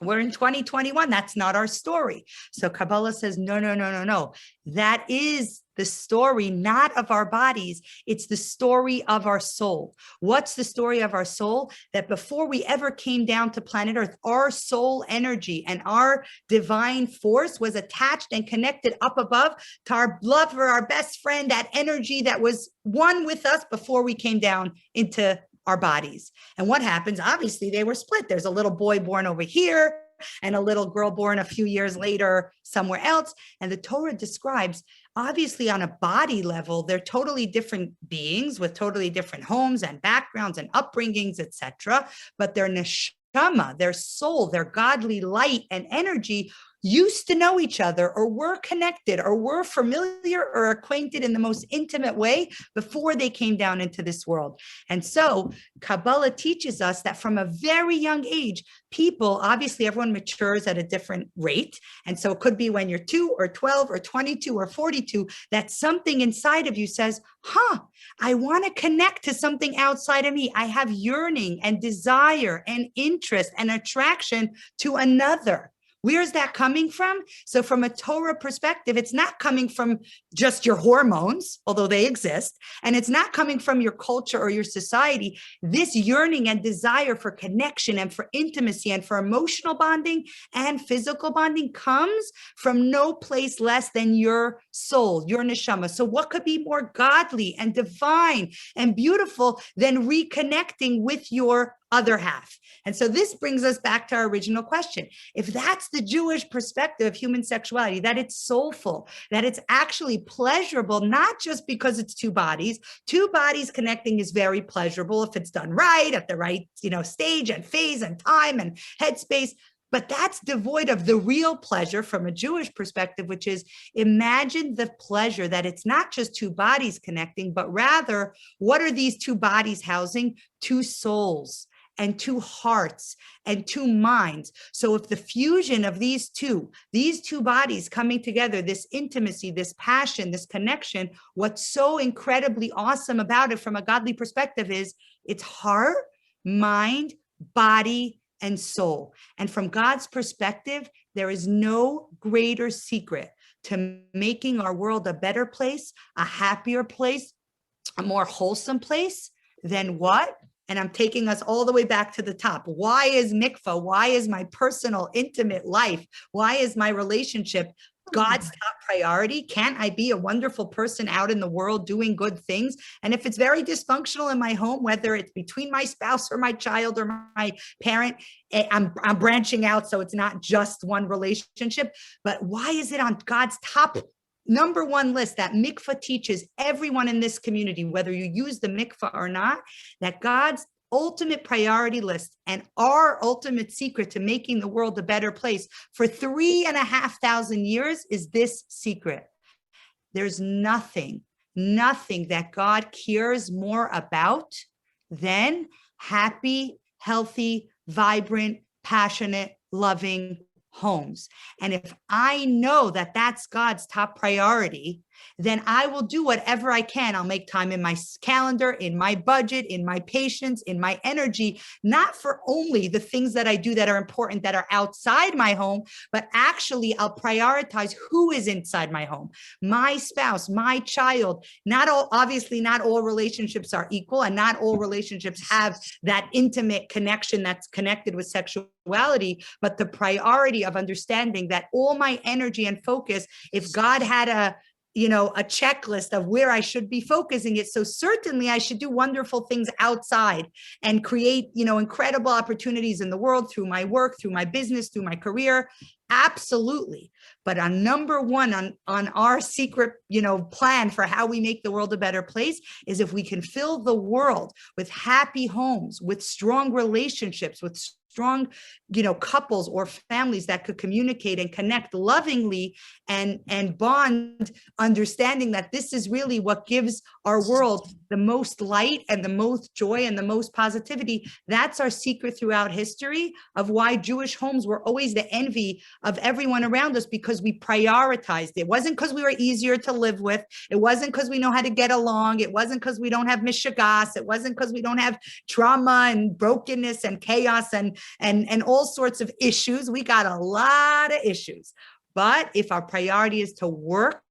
We're in 2021. That's not our story. So Kabbalah says, no. That is the story, not of our bodies. It's the story of our soul. What's the story of our soul? That before we ever came down to planet Earth, our soul energy and our divine force was attached and connected up above to our lover, our best friend, that energy that was one with us before we came down into our bodies. And what happens? Obviously, they were split. There's a little boy born over here and a little girl born a few years later somewhere else. And the Torah describes, obviously on a body level, they're totally different beings with totally different homes and backgrounds and upbringings, etc. But their neshama, their soul, their godly light and energy used to know each other or were connected or were familiar or acquainted in the most intimate way before they came down into this world. And so Kabbalah teaches us that from a very young age, people, obviously everyone matures at a different rate. And so it could be when you're 2 or 12 or 22 or 42, that something inside of you says, I want to connect to something outside of me. I have yearning and desire and interest and attraction to another. Where is that coming from? So from a Torah perspective, it's not coming from just your hormones, although they exist, and it's not coming from your culture or your society. This yearning and desire for connection and for intimacy and for emotional bonding and physical bonding comes from no place less than your soul, your neshama. So what could be more godly and divine and beautiful than reconnecting with your other half? And so this brings us back to our original question. If that's the Jewish perspective of human sexuality, that it's soulful, that it's actually pleasurable, not just because it's two bodies connecting is very pleasurable if it's done right, at the right, stage and phase and time and headspace. But that's devoid of the real pleasure from a Jewish perspective, which is, imagine the pleasure that it's not just two bodies connecting, but rather, what are these two bodies housing? Two souls and two hearts and two minds. So if the fusion of these two bodies coming together, this intimacy, this passion, this connection, what's so incredibly awesome about it from a godly perspective is it's heart, mind, body, and soul. And from God's perspective, there is no greater secret to making our world a better place, a happier place, a more wholesome place than what? And I'm taking us all the way back to the top. Why is mikvah? Why is my personal, intimate life? Why is my relationship God's top priority? Can't I be a wonderful person out in the world doing good things? And if it's very dysfunctional in my home, whether it's between my spouse or my child or my parent, I'm branching out, so it's not just one relationship. But why is it on God's top number one list that mikvah teaches everyone in this community, whether you use the mikvah or not, that God's ultimate priority list and our ultimate secret to making the world a better place for 3,500 years is this secret. There's nothing that God cares more about than happy, healthy, vibrant, passionate, loving homes. And if I know that that's God's top priority, then I will do whatever I can. I'll make time in my calendar, in my budget, in my patience, in my energy, not for only the things that I do that are important that are outside my home, but actually I'll prioritize who is inside my home. My spouse, my child. Obviously not all relationships are equal, and not all relationships have that intimate connection that's connected with sexuality, but the priority of understanding that all my energy and focus, if God had a checklist of where I should be focusing it. So certainly I should do wonderful things outside and create, incredible opportunities in the world through my work, through my business, through my career. Absolutely. But on number one, on our secret, plan for how we make the world a better place is if we can fill the world with happy homes, with strong relationships, with strong, couples or families that could communicate and connect lovingly and bond, understanding that this is really what gives our world the most light and the most joy and the most positivity. That's our secret throughout history of why Jewish homes were always the envy of everyone around us, because we prioritized. It wasn't because we were easier to live with. It wasn't because we know how to get along. It wasn't because we don't have mishigas. It wasn't because we don't have trauma and brokenness and chaos and all sorts of issues. We got a lot of issues. But if our priority is to work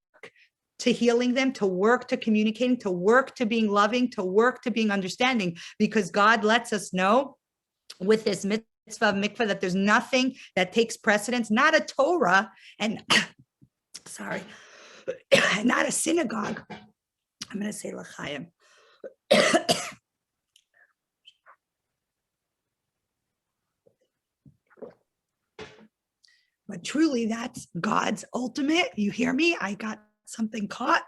to healing them, to work to communicating, to work to being loving, to work to being understanding, because God lets us know with this mitzvah of mikvah that there's nothing that takes precedence, not a Torah and sorry, not a synagogue. I'm going to say l'chaim. But truly, that's God's ultimate. You hear me? I got something caught.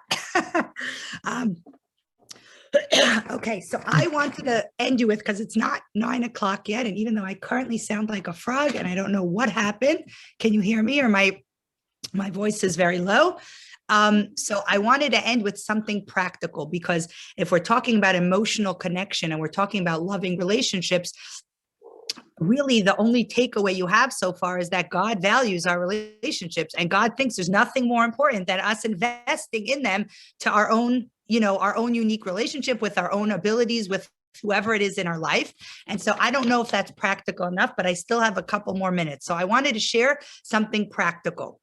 Okay, so I wanted to end you with, because it's not 9 o'clock yet, and even though I currently sound like a frog and I don't know what happened, can you hear me, or my voice is very low? So I wanted to end with something practical, because if we're talking about emotional connection and we're talking about loving relationships, really the only takeaway you have so far is that God values our relationships, and God thinks there's nothing more important than us investing in them to our own, our own unique relationship with our own abilities, with whoever it is in our life. And so I don't know if that's practical enough, but I still have a couple more minutes. So I wanted to share something practical.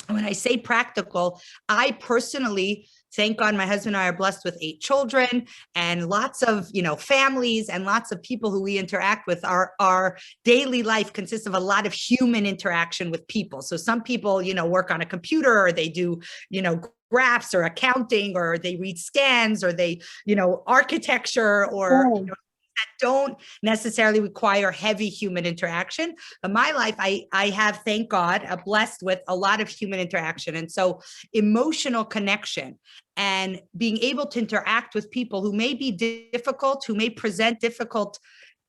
When I say practical, I personally, thank God, my husband and I are blessed with 8 children and lots of, families and lots of people who we interact with. Our daily life consists of a lot of human interaction with people. So some people, work on a computer, or they do, graphs or accounting, or they read scans, or they, architecture, or that don't necessarily require heavy human interaction. But my life, I have, thank God, blessed with a lot of human interaction. And so emotional connection and being able to interact with people who may be difficult, who may present difficult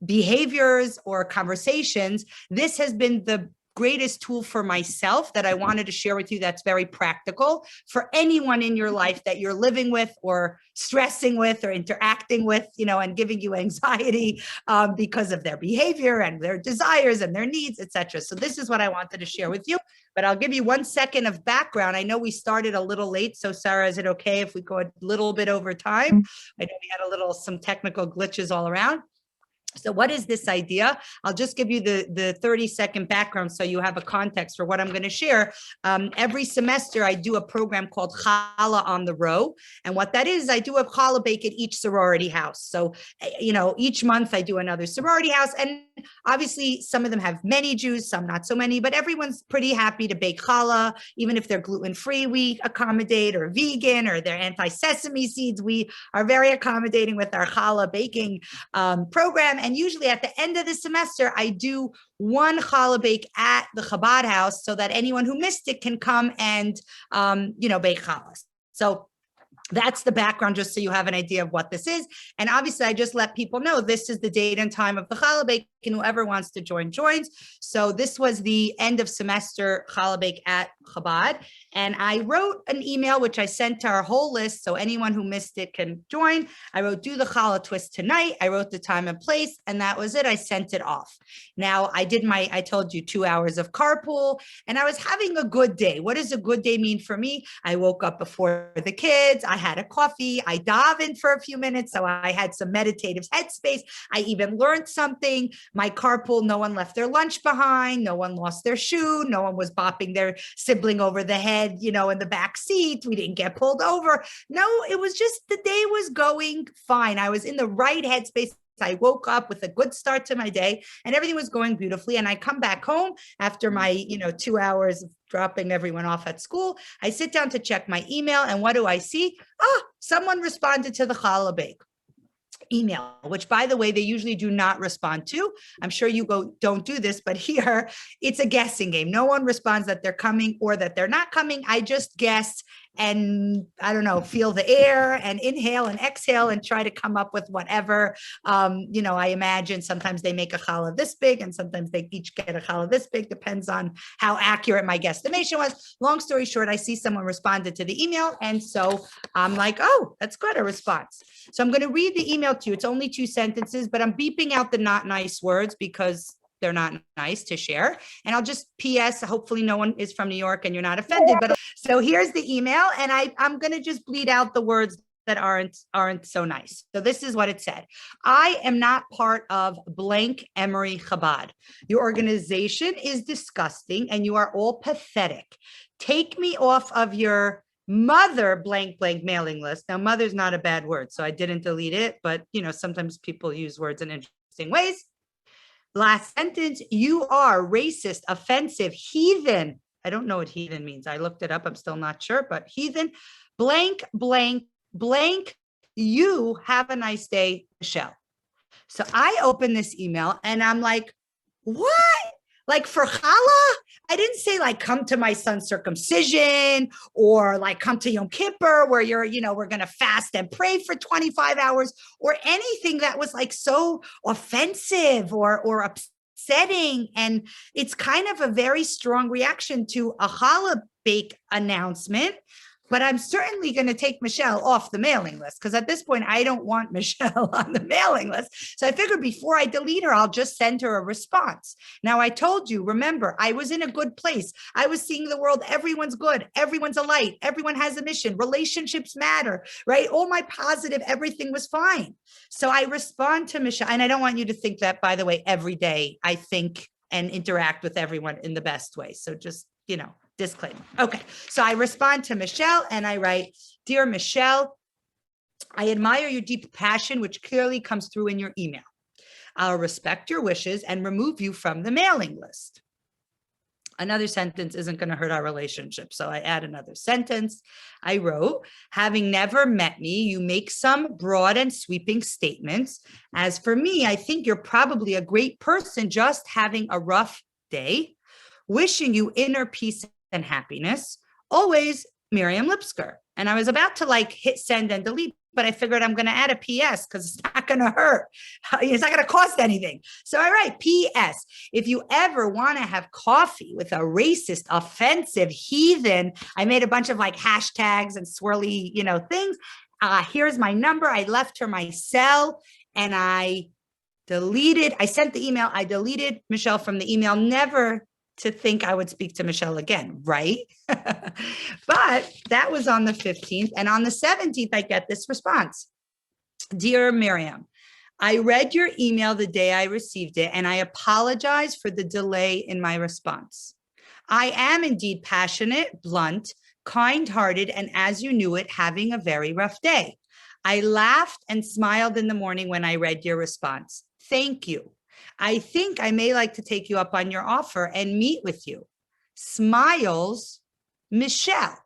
behaviors or conversations, this has been the greatest tool for myself that I wanted to share with you, that's very practical for anyone in your life that you're living with or stressing with or interacting with, and giving you anxiety because of their behavior and their desires and their needs, etc. So this is what I wanted to share with you, but I'll give you 1 second of background. I know we started a little late, so Sarah, is it okay if we go a little bit over time? I know we had some technical glitches all around. So what is this idea? I'll just give you the 30-second background so you have a context for what I'm going to share. Every semester, I do a program called Challah on the Row. And what that is, I do a challah bake at each sorority house. So, each month I do another sorority house. And obviously, some of them have many Jews, some not so many, but everyone's pretty happy to bake challah. Even if they're gluten-free, we accommodate, or vegan, or they're anti-sesame seeds. We are very accommodating with our challah baking program. And usually at the end of the semester, I do one challah bake at the Chabad house so that anyone who missed it can come and, bake challahs. So that's the background, just so you have an idea of what this is. And obviously, I just let people know this is the date and time of the challah bake, and whoever wants to join, joins. So this was the end of semester challah bake at Chabad. And I wrote an email, which I sent to our whole list, so anyone who missed it can join. I wrote, do the challah twist tonight. I wrote the time and place, and that was it. I sent it off. Now, I told you 2 hours of carpool, and I was having a good day. What does a good day mean for me? I woke up before the kids. I had a coffee. I davened for a few minutes, so I had some meditative headspace. I even learned something. My carpool, no one left their lunch behind. No one lost their shoe. No one was bopping their sibling over the head, in the back seat. We didn't get pulled over. No, it was just the day was going fine. I was in the right headspace. I woke up with a good start to my day, and everything was going beautifully. And I come back home after my, 2 hours of dropping everyone off at school. I sit down to check my email, and what do I see? Someone responded to the challah bake email, which, by the way, they usually do not respond to. I'm sure you don't do this, but here it's a guessing game. No one responds that they're coming or that they're not coming. I just guess and, I don't know, feel the air and inhale and exhale and try to come up with whatever. I imagine sometimes they make a challah this big and sometimes they each get a challah this big, depends on how accurate my guesstimation was. Long story short, I see someone responded to the email. And so I'm like, oh, that's good, a response. So I'm going to read the email to you. It's only 2 sentences, but I'm beeping out the not nice words because they're not nice to share. And I'll just PS, hopefully no one is from New York and you're not offended. But so here's the email, and I'm going to just bleed out the words that aren't so nice. So this is what it said. I am not part of blank Emory Chabad. Your organization is disgusting and you are all pathetic. Take me off of your mother blank mailing list. Now, mother's not a bad word, so I didn't delete it, but sometimes people use words in interesting ways. Last sentence, you are racist, offensive, heathen. I don't know what heathen means. I looked it up. I'm still not sure, but heathen, blank, you have a nice day, Michelle. So I open this email and I'm like, what? Like for challah, I didn't say like come to my son's circumcision or like come to Yom Kippur where we're going to fast and pray for 25 hours or anything that was like so offensive or upsetting. And it's kind of a very strong reaction to a challah bake announcement. But I'm certainly going to take Michelle off the mailing list because at this point, I don't want Michelle on the mailing list. So I figured before I delete her, I'll just send her a response. Now, I told you, remember, I was in a good place. I was seeing the world. Everyone's good. Everyone's a light. Everyone has a mission. Relationships matter, right? All my positive, everything was fine. So I respond to Michelle. And I don't want you to think that, by the way, every day I think and interact with everyone in the best way. So just, disclaimer. Okay. So I respond to Michelle and I write, "Dear Michelle, I admire your deep passion, which clearly comes through in your email. I'll respect your wishes and remove you from the mailing list." Another sentence isn't going to hurt our relationship. So I add another sentence. I wrote, "Having never met me, you make some broad and sweeping statements. As for me, I think you're probably a great person just having a rough day. Wishing you inner peace and happiness. Always, Miriam Lipskier." And I was about to like hit send and delete, but I figured I'm going to add a PS because it's not going to hurt. It's not going to cost anything. So I write, "PS, if you ever want to have coffee with a racist, offensive heathen," I made a bunch of like hashtags and swirly, things. "Here's my number." I left her my cell and I sent the email. I deleted Michelle from the email, never to think I would speak to Michelle again, right? But that was on the 15th. And on the 17th, I get this response. "Dear Miriam, I read your email the day I received it, and I apologize for the delay in my response. I am indeed passionate, blunt, kind-hearted, and as you knew it, having a very rough day. I laughed and smiled in the morning when I read your response. Thank you. I think I may like to take you up on your offer and meet with you. Smiles, Michelle."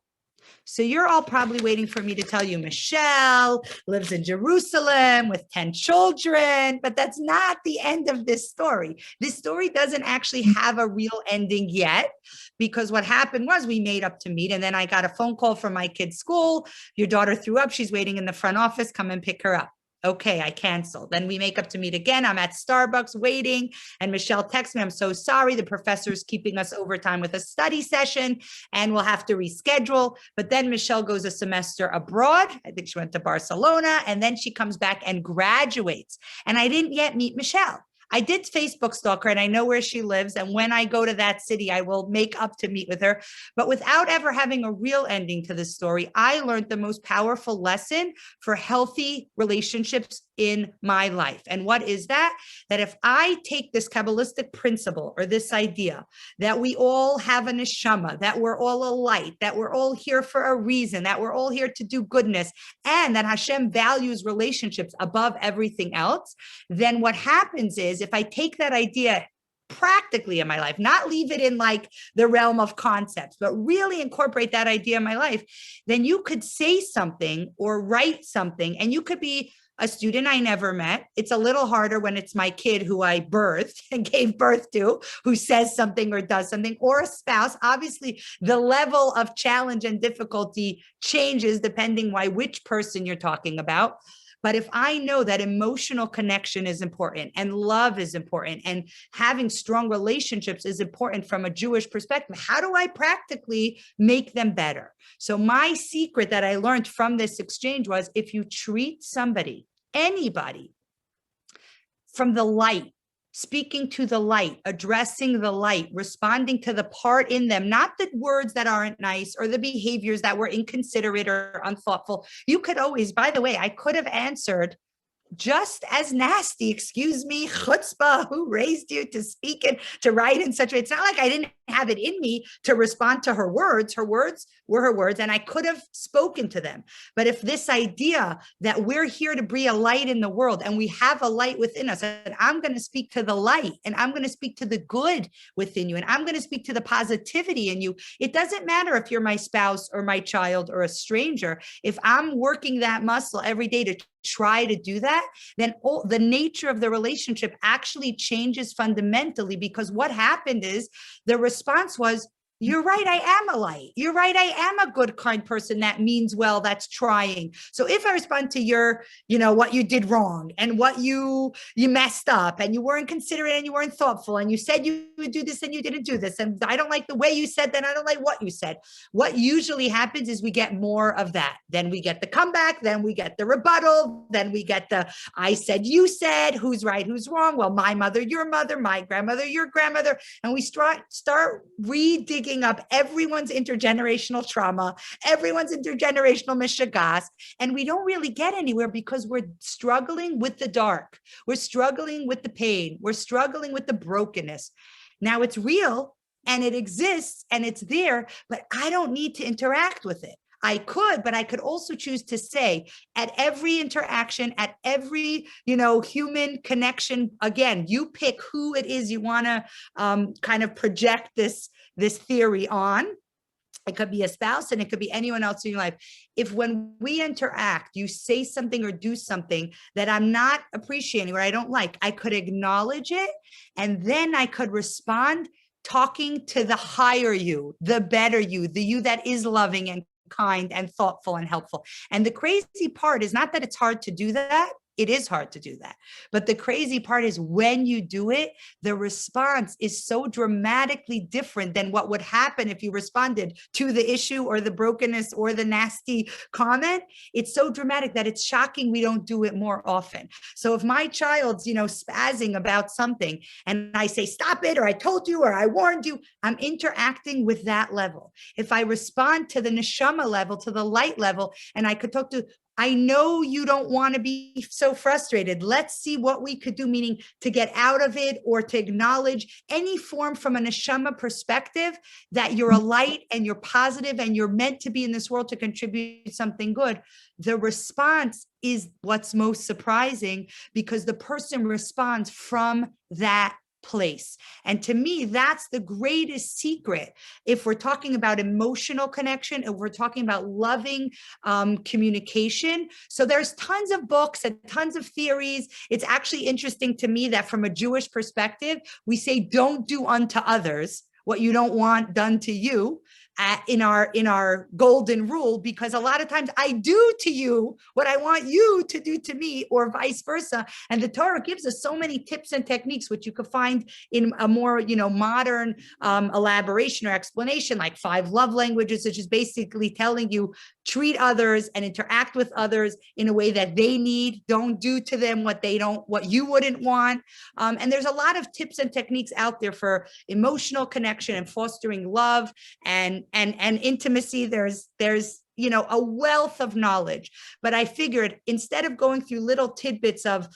So you're all probably waiting for me to tell you Michelle lives in Jerusalem with 10 children, but that's not the end of this story. This story doesn't actually have a real ending yet, because what happened was we made up to meet, and then I got a phone call from my kid's school. "Your daughter threw up. She's waiting in the front office. Come and pick her up." Okay, I canceled. Then we make up to meet again. I'm at Starbucks waiting, and Michelle texts me, "I'm so sorry. The professor's keeping us overtime with a study session, and we'll have to reschedule." But then Michelle goes a semester abroad. I think she went to Barcelona, and then she comes back and graduates. And I didn't yet meet Michelle. I did Facebook stalk her and I know where she lives. And when I go to that city, I will make up to meet with her. But without ever having a real ending to this story, I learned the most powerful lesson for healthy relationships in my life. And what is that? That if I take this Kabbalistic principle or this idea that we all have a neshama, that we're all a light, that we're all here for a reason, that we're all here to do goodness, and that Hashem values relationships above everything else, then what happens is if I take that idea practically in my life, not leave it in like the realm of concepts, but really incorporate that idea in my life, then you could say something or write something, and you could be a student I never met. It's a little harder when it's my kid who I birthed and gave birth to, who says something or does something, or a spouse. Obviously, the level of challenge and difficulty changes depending on which person you're talking about. But if I know that emotional connection is important and love is important and having strong relationships is important from a Jewish perspective, how do I practically make them better? So my secret that I learned from this exchange was if you treat somebody, anybody, from the light, speaking to the light, addressing the light, responding to the part in them, not the words that aren't nice or the behaviors that were inconsiderate or unthoughtful. You could always, by the way, I could have answered just as nasty, "Excuse me, chutzpah, who raised you to speak and to write in such a way?" It's not like I didn't have it in me to respond to her words. Her words were her words, and I could have spoken to them. But if this idea that we're here to be a light in the world, and we have a light within us, and I'm going to speak to the light, and I'm going to speak to the good within you, and I'm going to speak to the positivity in you. It doesn't matter if you're my spouse or my child or a stranger. If I'm working that muscle every day to try to do that, then the nature of the relationship actually changes fundamentally, because what happened is the response was, you're right, I am a light. You're right, I am a good, kind person that means well, that's trying. So if I respond to your, what you did wrong and what you messed up and you weren't considerate and you weren't thoughtful and you said you would do this and you didn't do this, and I don't like the way you said that, I don't like what you said. What usually happens is we get more of that. Then we get the comeback, then we get the rebuttal, then we get the I said, you said, who's right, who's wrong? Well, my mother, your mother, my grandmother, your grandmother. And we start re-digging up everyone's intergenerational trauma, everyone's intergenerational mishigas, and we don't really get anywhere because we're struggling with the dark. We're struggling with the pain. We're struggling with the brokenness. Now it's real and it exists and it's there, but I don't need to interact with it. I could, but I could also choose to say at every interaction, at every, human connection, again, you pick who it is you want to kind of project this theory on. It could be a spouse and it could be anyone else in your life. If when we interact, you say something or do something that I'm not appreciating or I don't like, I could acknowledge it and then I could respond talking to the higher you, the better you, the you that is loving and kind and thoughtful and helpful. And the crazy part is not that it's hard to do that. It is hard to do that. But the crazy part is when you do it, the response is so dramatically different than what would happen if you responded to the issue or the brokenness or the nasty comment. It's so dramatic that it's shocking we don't do it more often. So if my child's, spazzing about something and I say, stop it, or I told you, or I warned you, I'm interacting with that level. If I respond to the neshama level, to the light level, and I could talk to, I know you don't want to be so frustrated. Let's see what we could do, meaning to get out of it or to acknowledge any form from a neshama perspective that you're a light and you're positive and you're meant to be in this world to contribute something good. The response is what's most surprising because the person responds from that place. And to me, that's the greatest secret. If we're talking about emotional connection, if we're talking about loving communication. So there's tons of books and tons of theories. It's actually interesting to me that from a Jewish perspective, we say, don't do unto others what you don't want done to you. In our golden rule, because a lot of times I do to you what I want you to do to me, or vice versa. And the Torah gives us so many tips and techniques, which you could find in a more, modern elaboration or explanation, like 5 love languages, which is basically telling you treat others and interact with others in a way that they need. Don't do to them what you wouldn't want. And there's a lot of tips and techniques out there for emotional connection and fostering love and intimacy. There's a wealth of knowledge, but I figured instead of going through little tidbits of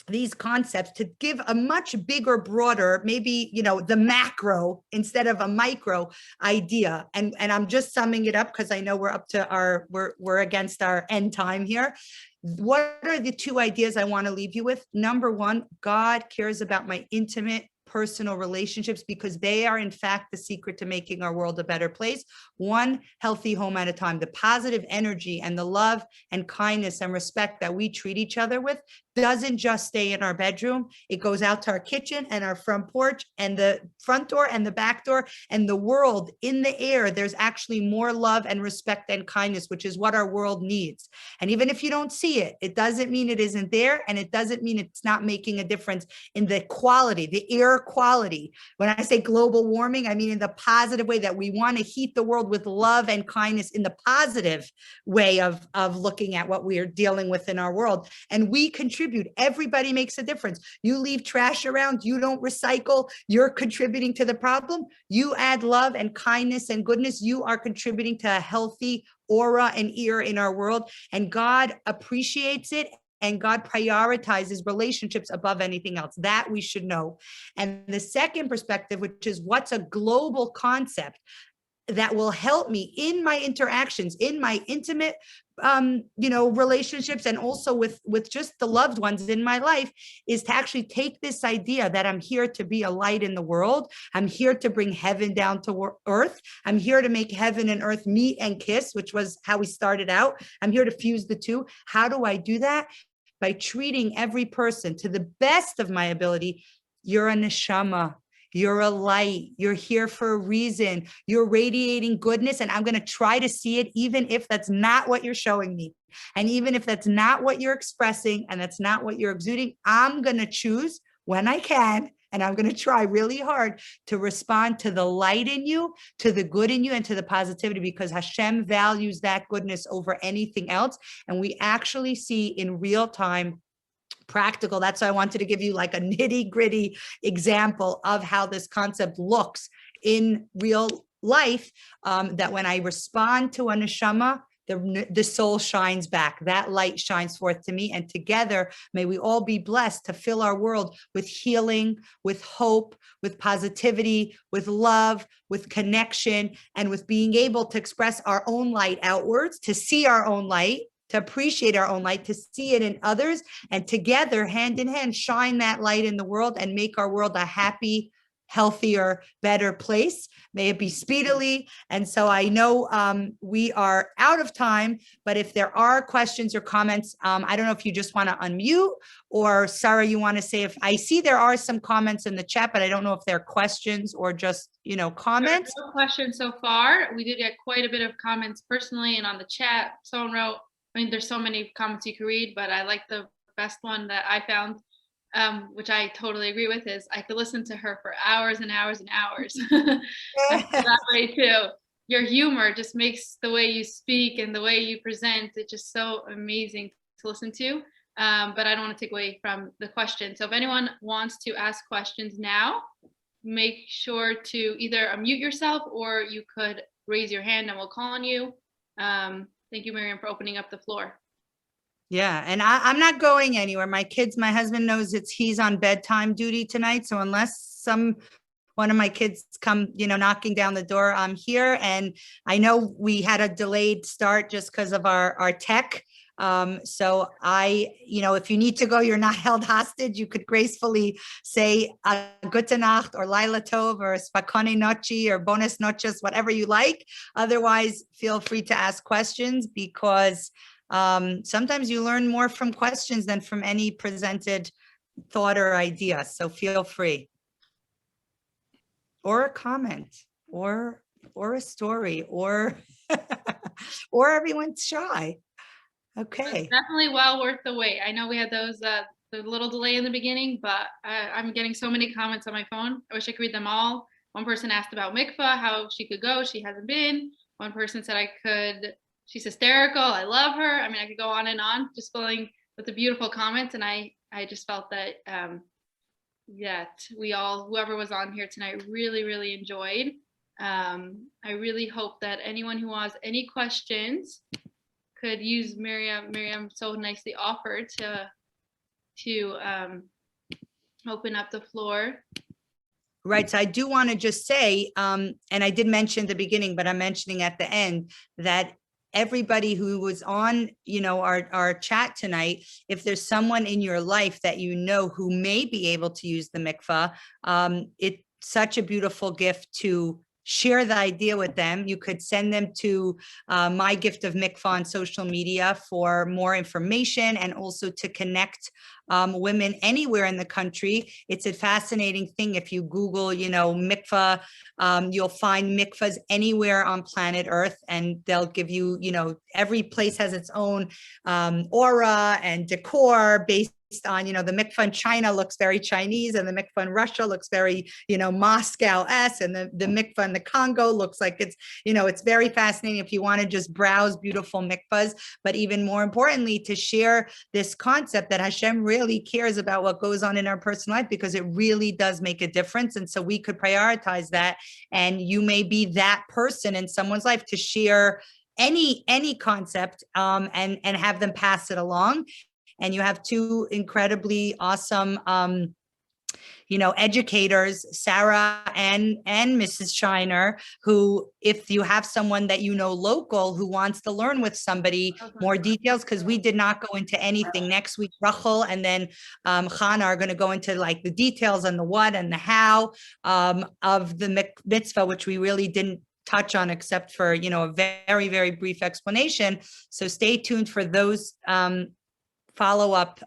these concepts, to give a much bigger, broader, maybe the macro instead of a micro idea. And I'm just summing it up because I know we're against our end time here. What are the 2 ideas I want to leave you with? Number 1, God cares about my intimate personal relationships because they are in fact the secret to making our world a better place, one healthy home at a time. The positive energy and the love and kindness and respect that we treat each other with doesn't just stay in our bedroom. It goes out to our kitchen and our front porch and the front door and the back door and the world. In the air, there's actually more love and respect and kindness, which is what our world needs. And even if you don't see it, it doesn't mean it isn't there, and it doesn't mean it's not making a difference in the quality, the air quality. When I say global warming, I mean in the positive way that we want to heat the world with love and kindness, in the positive way of looking at what we are dealing with in our world. And we contribute. Everybody makes a difference. You leave trash around, you don't recycle, you're contributing to the problem. You add love and kindness and goodness, you are contributing to a healthy aura and ear in our world. And God appreciates it and God prioritizes relationships above anything else. That we should know. And the second perspective, which is what's a global concept that will help me in my interactions, in my intimate, relationships, and also with just the loved ones in my life, is to actually take this idea that I'm here to be a light in the world. I'm here to bring heaven down to earth. I'm here to make heaven and earth meet and kiss, which was how we started out. I'm here to fuse the two. How do I do that? By treating every person to the best of my ability. You're a neshama. You're a light. You're here for a reason. You're radiating goodness. And I'm going to try to see it, even if that's not what you're showing me. And even if that's not what you're expressing and that's not what you're exuding, I'm going to choose when I can. And I'm going to try really hard to respond to the light in you, to the good in you, and to the positivity, because Hashem values that goodness over anything else. And we actually see in real time, practical. That's why I wanted to give you like a nitty gritty example of how this concept looks in real life, that when I respond to a neshama, the soul shines back. That light shines forth to me. And together, may we all be blessed to fill our world with healing, with hope, with positivity, with love, with connection, and with being able to express our own light outwards, to see our own light, to appreciate our own light, to see it in others, and together, hand in hand, shine that light in the world and make our world a happy, healthier, better place. May it be speedily. And so I know we are out of time, but if there are questions or comments, I don't know if you just want to unmute, or Sarah, you want to say, if I see there are some comments in the chat, but I don't know if they're questions or just, comments. No questions so far. We did get quite a bit of comments personally and on the chat. Someone wrote, there's so many comments you could read, but I like the best one that I found, which I totally agree with, is I could listen to her for hours and hours and hours. I feel that way too. Your humor just makes the way you speak and the way you present it just so amazing to listen to. But I don't want to take away from the question. So if anyone wants to ask questions now, make sure to either unmute yourself or you could raise your hand and we'll call on you. Thank you, Miriam, for opening up the floor. Yeah, and I'm not going anywhere. My husband knows he's on bedtime duty tonight. So unless one of my kids come, knocking down the door, I'm here. And I know we had a delayed start just because of our tech. So if you need to go, you're not held hostage. You could gracefully say Gute Nacht or Laila Tov or Spakone Nochi or Bonus Noches, whatever you like. Otherwise, feel free to ask questions, because sometimes you learn more from questions than from any presented thought or idea. So feel free. Or a comment, or a story, or or everyone's shy. Okay. It's definitely well worth the wait. I know we had those the little delay in the beginning, but I'm getting so many comments on my phone. I wish I could read them all. One person asked about Mikvah, how she could go. She hasn't been. One person said she's hysterical. I love her. I could go on and on, just filling with the beautiful comments. And I just felt that whoever was on here tonight really, really enjoyed. I really hope that anyone who has any questions could use Miriam so nicely offered to open up the floor. Right. So I do want to just say, and I did mention at the beginning, but I'm mentioning at the end, that everybody who was on, our chat tonight, if there's someone in your life that who may be able to use the mikvah, it's such a beautiful gift to share the idea with them. You could send them to My Gift of Mikvah on social media for more information, and also to connect women anywhere in the country. It's a fascinating thing. If you Google, mikvah, you'll find mikvahs anywhere on planet Earth, and they'll give you, every place has its own aura and decor based on, the mikvah in China looks very Chinese, and the mikvah in Russia looks very, Moscow-esque, and the mikvah in the Congo looks like it's very fascinating if you want to just browse beautiful mikvahs. But even more importantly, to share this concept that Hashem really cares about what goes on in our personal life, because it really does make a difference. And so we could prioritize that, and you may be that person in someone's life to share any concept and have them pass it along. and you have two incredibly awesome educators, Sarah and Mrs. Shiner, who, if you have someone that local who wants to learn with somebody more details, because we did not go into anything. Next week, Rachel and then Chana are going to go into like the details on the what and the how of the mitzvah, which we really didn't touch on except for, a very, very brief explanation. So stay tuned for those follow-up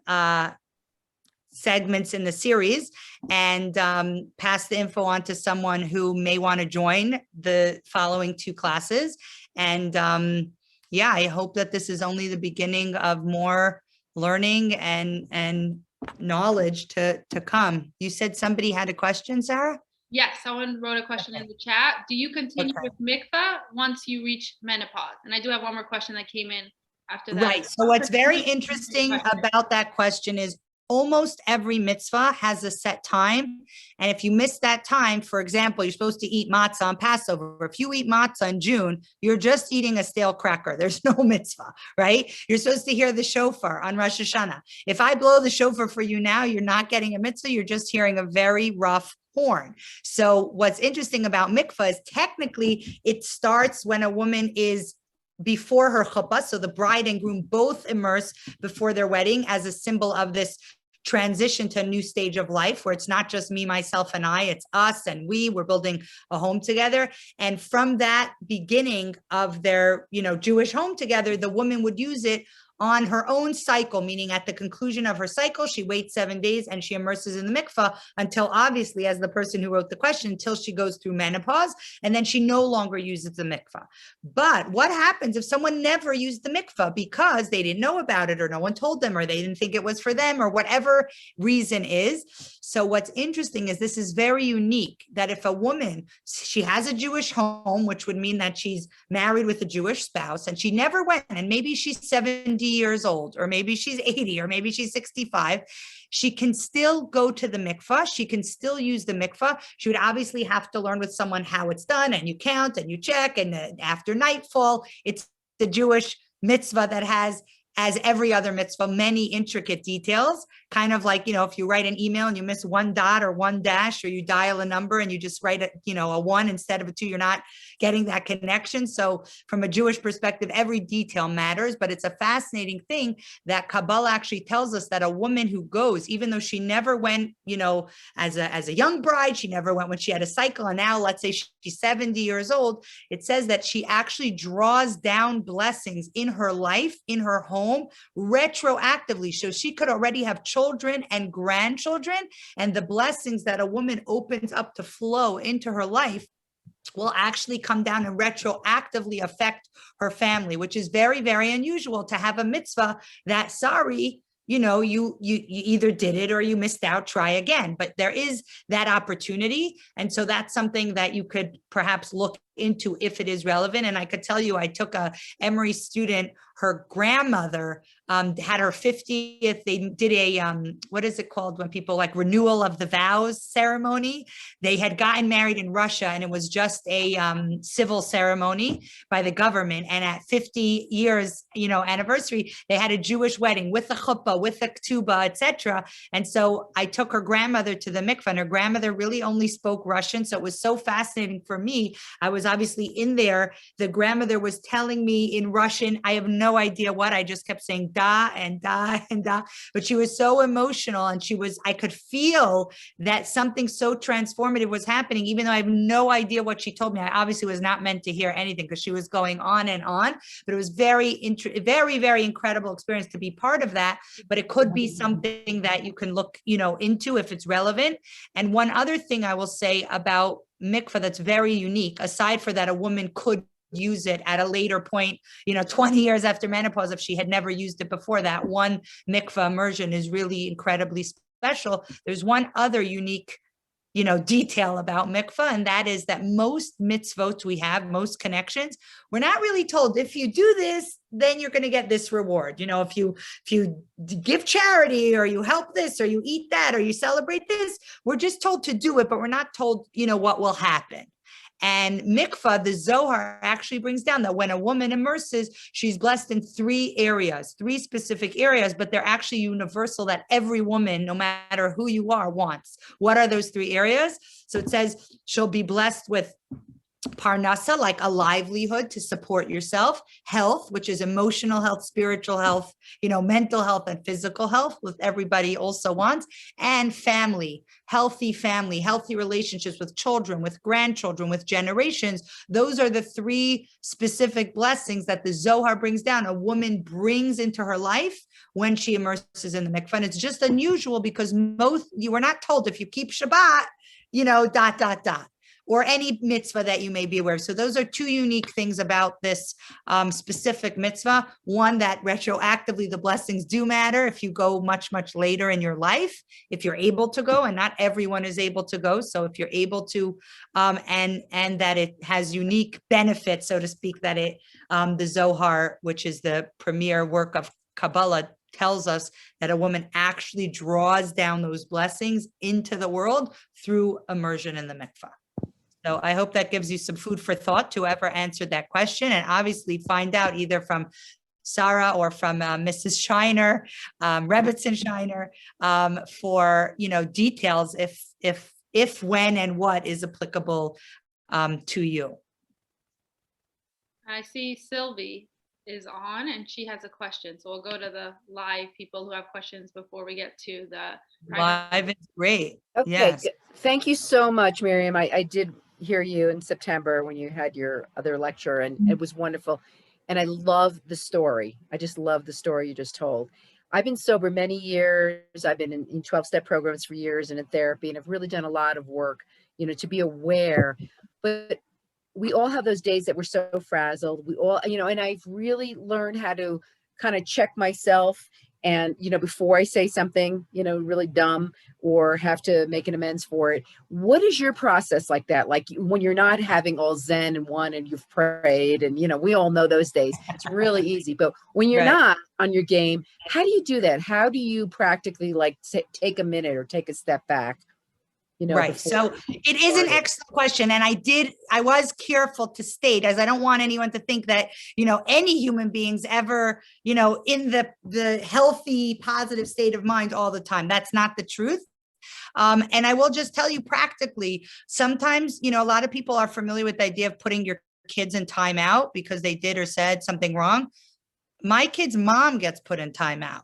segments in the series, and pass the info on to someone who may want to join the following two classes. And I hope that this is only the beginning of more learning and knowledge to come. You said somebody had a question, Sarah? Yes, someone wrote a question in the chat. Do you continue with mikvah once you reach menopause? And I do have one more question that came in after that. Right. So what's very interesting about that question is almost every mitzvah has a set time. And if you miss that time, for example, you're supposed to eat matzah on Passover. If you eat matzah in June, you're just eating a stale cracker. There's no mitzvah, right? You're supposed to hear the shofar on Rosh Hashanah. If I blow the shofar for you now, you're not getting a mitzvah. You're just hearing a very rough horn. So what's interesting about mikvah is technically it starts when a woman is before her chuppah, so the bride and groom both immerse before their wedding as a symbol of this transition to a new stage of life where it's not just me, myself, and I, it's us and we're building a home together. And from that beginning of their, Jewish home together, the woman would use it on her own cycle, meaning at the conclusion of her cycle, she waits 7 days and she immerses in the mikvah until, obviously, as the person who wrote the question, until she goes through menopause, and then she no longer uses the mikvah. But what happens if someone never used the mikvah because they didn't know about it, or no one told them, or they didn't think it was for them, or whatever reason is? So what's interesting is this is very unique, that if a woman, she has a Jewish home, which would mean that she's married with a Jewish spouse, and she never went, and maybe she's 70 years old, or maybe she's 80, or maybe she's 65, she can still go to the mikvah. She can still use the mikvah. She would obviously have to learn with someone how it's done, and you count and you check, and after nightfall, it's the Jewish mitzvah that has, as every other mitzvah, many intricate details, kind of like, if you write an email and you miss one dot or one dash, or you dial a number and you just write a one instead of a two, you're not getting that connection. So from a Jewish perspective, every detail matters, but it's a fascinating thing that Kabbalah actually tells us that a woman who goes, even though she never went, as a young bride, she never went when she had a cycle, and now let's say she's 70 years old, it says that she actually draws down blessings in her life, in her home, retroactively. So she could already have children and grandchildren, and the blessings that a woman opens up to flow into her life will actually come down and retroactively affect her family, which is very, very unusual to have a mitzvah that, sorry, you either did it or you missed out, try again. But there is that opportunity. And so that's something that you could perhaps look into if it is relevant. And I could tell you, I took a Emory student, her grandmother had her 50th, they did a, what is it called when people like renewal of the vows ceremony? They had gotten married in Russia, and it was just a civil ceremony by the government. And at 50 years, anniversary, they had a Jewish wedding with a chuppah, with a ketubah, etc. And so I took her grandmother to the mikvah, and her grandmother really only spoke Russian. So it was so fascinating for me. I was obviously in there. The grandmother was telling me in Russian, I have no idea what, I just kept saying da and da and da, but she was so emotional, and I could feel that something so transformative was happening, even though I have no idea what she told me. I obviously was not meant to hear anything because she was going on and on, but it was very, very incredible experience to be part of that. But it could be something that you can look, into if it's relevant. And one other thing I will say about mikvah that's very unique, aside for that, a woman could use it at a later point, 20 years after menopause, if she had never used it before. That one mikvah immersion is really incredibly special. There's one other unique, detail about mikvah, and that is that most mitzvot we have, most connections, we're not really told, if you do this, then you're going to get this reward. If you give charity, or you help this, or you eat that, or you celebrate this, we're just told to do it, but we're not told, what will happen. And Mikvah, the Zohar, actually brings down that when a woman immerses, she's blessed in 3 areas, 3 specific areas, but they're actually universal that every woman, no matter who you are, wants. What are those 3 areas? So it says she'll be blessed with parnasa, like a livelihood to support yourself, health, which is emotional health, spiritual health, mental health and physical health, which everybody also wants, and family, healthy relationships with children, with grandchildren, with generations. Those are the 3 specific blessings that the Zohar brings down. A woman brings into her life when she immerses in the mikvah. And it's just unusual because you were not told if you keep Shabbat, or any mitzvah that you may be aware of. So those are 2 unique things about this specific mitzvah. One, that retroactively the blessings do matter if you go much, much later in your life, if you're able to go, and not everyone is able to go. So if you're able to, and that it has unique benefits, so to speak, that the Zohar, which is the premier work of Kabbalah, tells us that a woman actually draws down those blessings into the world through immersion in the mikvah. So I hope that gives you some food for thought to whoever answered that question, and obviously find out either from Sarah or from Mrs. Shiner, Rebbitzin Shiner, for details if, when, and what is applicable to you. I see Sylvie is on and she has a question. So we'll go to the live people who have questions before we get to the live. Is great. Okay. Yes. Thank you so much, Miriam. I did hear you in September when you had your other lecture, and it was wonderful. And I love the story. I just love the story you just told. I've been sober many years. I've been in 12-step programs for years and in therapy, and I've really done a lot of work, to be aware. But we all have those days that we're so frazzled. We all, and I've really learned how to kind of check myself and, before I say something, really dumb or have to make an amends for it. What is your process like that? Like when you're not having all Zen and one and you've prayed and, we all know those days, it's really easy. But when you're not on your game, how do you do that? How do you practically take a minute or take a step back? Right. So it is an excellent question. And I was careful to state, as I don't want anyone to think that, any human beings ever, in the healthy, positive state of mind all the time. That's not the truth. And I will just tell you practically, sometimes, a lot of people are familiar with the idea of putting your kids in timeout because they did or said something wrong. My kid's mom gets put in timeout,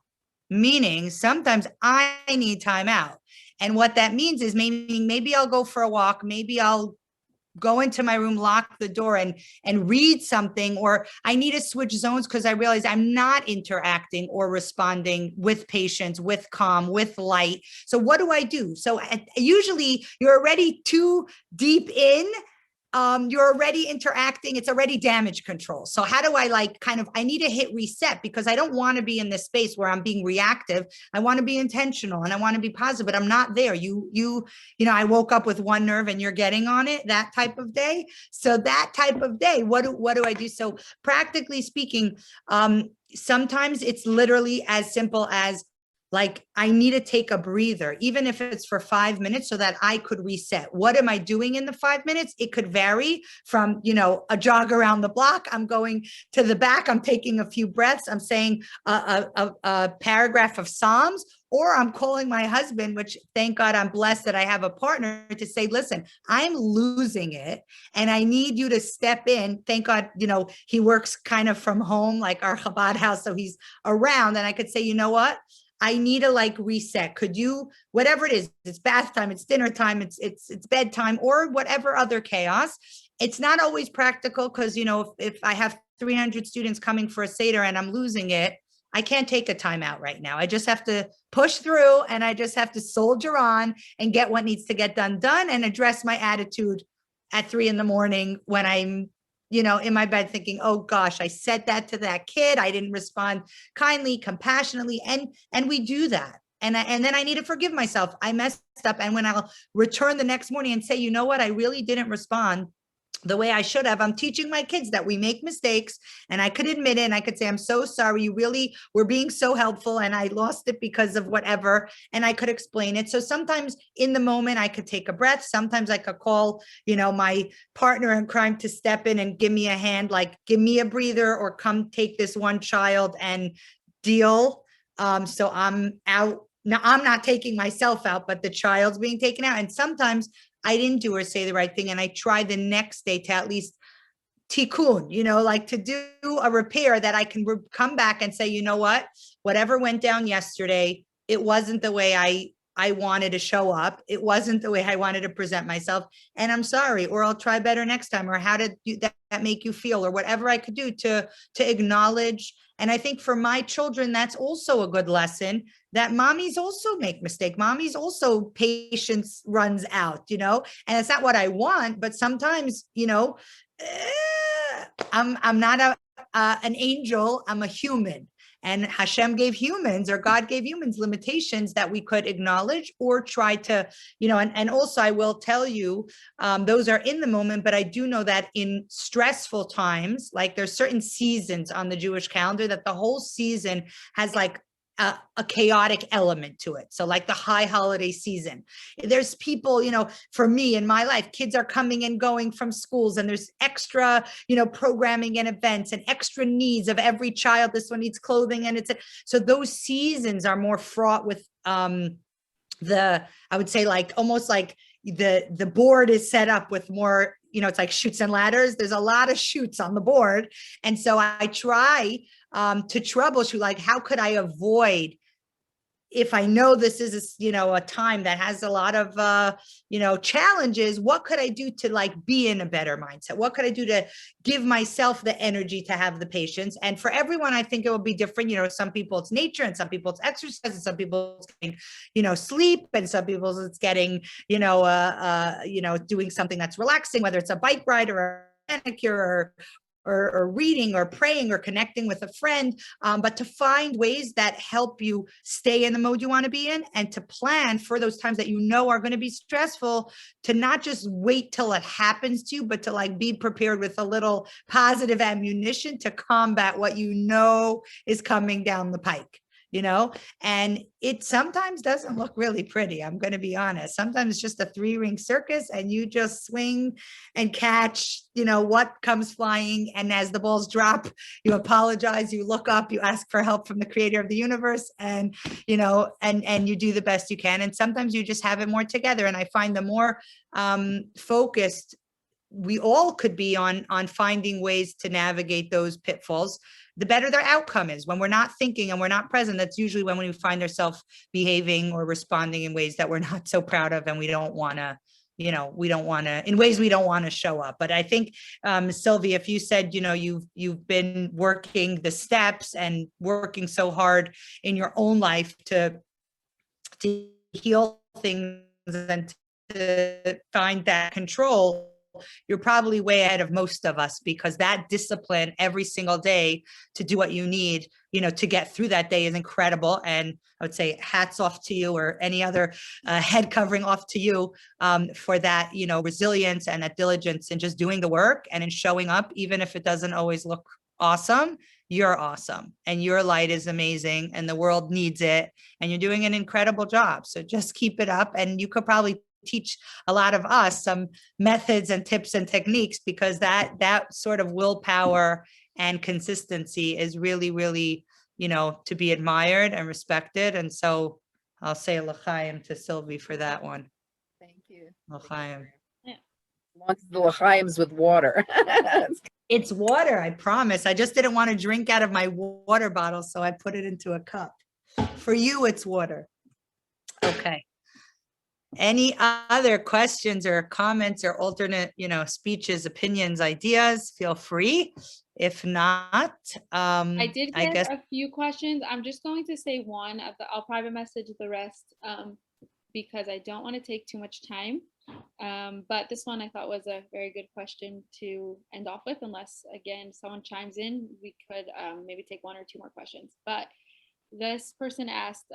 meaning sometimes I need timeout. And what that means is maybe I'll go for a walk, maybe I'll go into my room, lock the door and read something, or I need to switch zones because I realize I'm not interacting or responding with patience, with calm, with light. So what do? So usually you're already too deep in. You're already interacting. It's already damage control. So how do I I need to hit reset because I don't want to be in this space where I'm being reactive. I want to be intentional and I want to be positive, but I'm not there. I woke up with one nerve and you're getting on it, that type of day. So that type of day, what do I do? So practically speaking, sometimes it's literally as simple as I need to take a breather, even if it's for 5 minutes so that I could reset. What am I doing in the 5 minutes? It could vary from, a jog around the block. I'm going to the back. I'm taking a few breaths. I'm saying a paragraph of Psalms, or I'm calling my husband, which thank God I'm blessed that I have a partner to say, listen, I'm losing it and I need you to step in. Thank God, he works kind of from home, like our Chabad house. So he's around and I could say, you know what? I need to reset. Could you, whatever it is, it's bath time, it's dinner time, it's bedtime, or whatever other chaos. It's not always practical because, if I have 300 students coming for a Seder and I'm losing it, I can't take a time out right now. I just have to push through and I just have to soldier on and get what needs to get done and address my attitude at 3 a.m. when I'm in my bed thinking, oh gosh, I said that to that kid. I didn't respond kindly, compassionately. And we do that. And then I need to forgive myself. I messed up. And when I'll return the next morning and say, you know what, I really didn't respond the way I should have. I'm teaching my kids that we make mistakes, and I could admit it, and I could say, I'm so sorry. You really were being so helpful, and I lost it because of whatever. And I could explain it. So sometimes in the moment I could take a breath. Sometimes I could call, my partner in crime to step in and give me a hand, like give me a breather, or come take this one child and deal. So I'm out. Now I'm not taking myself out, but the child's being taken out. And sometimes I didn't do or say the right thing. And I try the next day to at least tikkun, like to do a repair that I can come back and say, you know what, whatever went down yesterday, it wasn't the way I wanted to show up. It wasn't the way I wanted to present myself. And I'm sorry, or I'll try better next time, or how did that make you feel, or whatever I could do to acknowledge. And I think for my children, that's also a good lesson, that mommies also make mistakes. Mommies also patience runs out, and it's not what I want, but sometimes, I'm not an angel, I'm a human. And Hashem gave humans, or God gave humans, limitations that we could acknowledge or try to, and also I will tell you, those are in the moment, but I do know that in stressful times, like there's certain seasons on the Jewish calendar that the whole season has like a chaotic element to it. So like the high holiday season, there's people, for me in my life, kids are coming and going from schools, and there's extra, programming and events and extra needs of every child. This one needs clothing, and so those seasons are more fraught with I would say like almost like the board is set up with more, it's like chutes and ladders. There's a lot of chutes on the board. And so I try to troubleshoot, like, how could I avoid, if I know this is, a time that has a lot of, challenges, what could I do to like be in a better mindset? What could I do to give myself the energy to have the patience? And for everyone, I think it will be different. Some people it's nature, and some people it's exercise, and some people it's getting, sleep, and some people it's getting, doing something that's relaxing, whether it's a bike ride or a manicure or reading or praying or connecting with a friend, but to find ways that help you stay in the mode you want to be in, and to plan for those times that are going to be stressful, to not just wait till it happens to you, but to like be prepared with a little positive ammunition to combat what is coming down the pike. And it sometimes doesn't look really pretty. I'm going to be honest. Sometimes it's just a 3-ring circus, and you just swing and catch, what comes flying. And as the balls drop, you apologize, you look up, you ask for help from the creator of the universe, and, and you do the best you can. And sometimes you just have it more together. And I find the more focused we all could be on finding ways to navigate those pitfalls, the better their outcome is. When we're not thinking and we're not present, that's usually when we find ourselves behaving or responding in ways that we're not so proud of, and we don't want to, in ways we don't want to show up. But I think, Sylvia, if you said, you've been working the steps and working so hard in your own life to heal things and to find that control, you're probably way ahead of most of us, because that discipline every single day to do what you need, to get through that day is incredible. And I would say hats off to you, or any other head covering off to you for that, resilience and that diligence and just doing the work and in showing up, even if it doesn't always look awesome. You're awesome, and your light is amazing, and the world needs it, and you're doing an incredible job. So just keep it up. And you could probably teach a lot of us some methods and tips and techniques, because that sort of willpower and consistency is really, really, to be admired and respected. And so I'll say l'chaim to Sylvie for that one. Thank you. L'chaim. Yeah. Wants the l'chaims with water. It's water, I promise. I just didn't want to drink out of my water bottle, so I put it into a cup. For you, it's water. Okay. Any other questions or comments or alternate, speeches, opinions, ideas? Feel free. If not, I did I get guess a few questions. I'm just going to say one of the, I'll private message the rest because I don't want to take too much time. But this one I thought was a very good question to end off with, unless again someone chimes in, we could maybe take 1 or 2 more questions. But this person asked,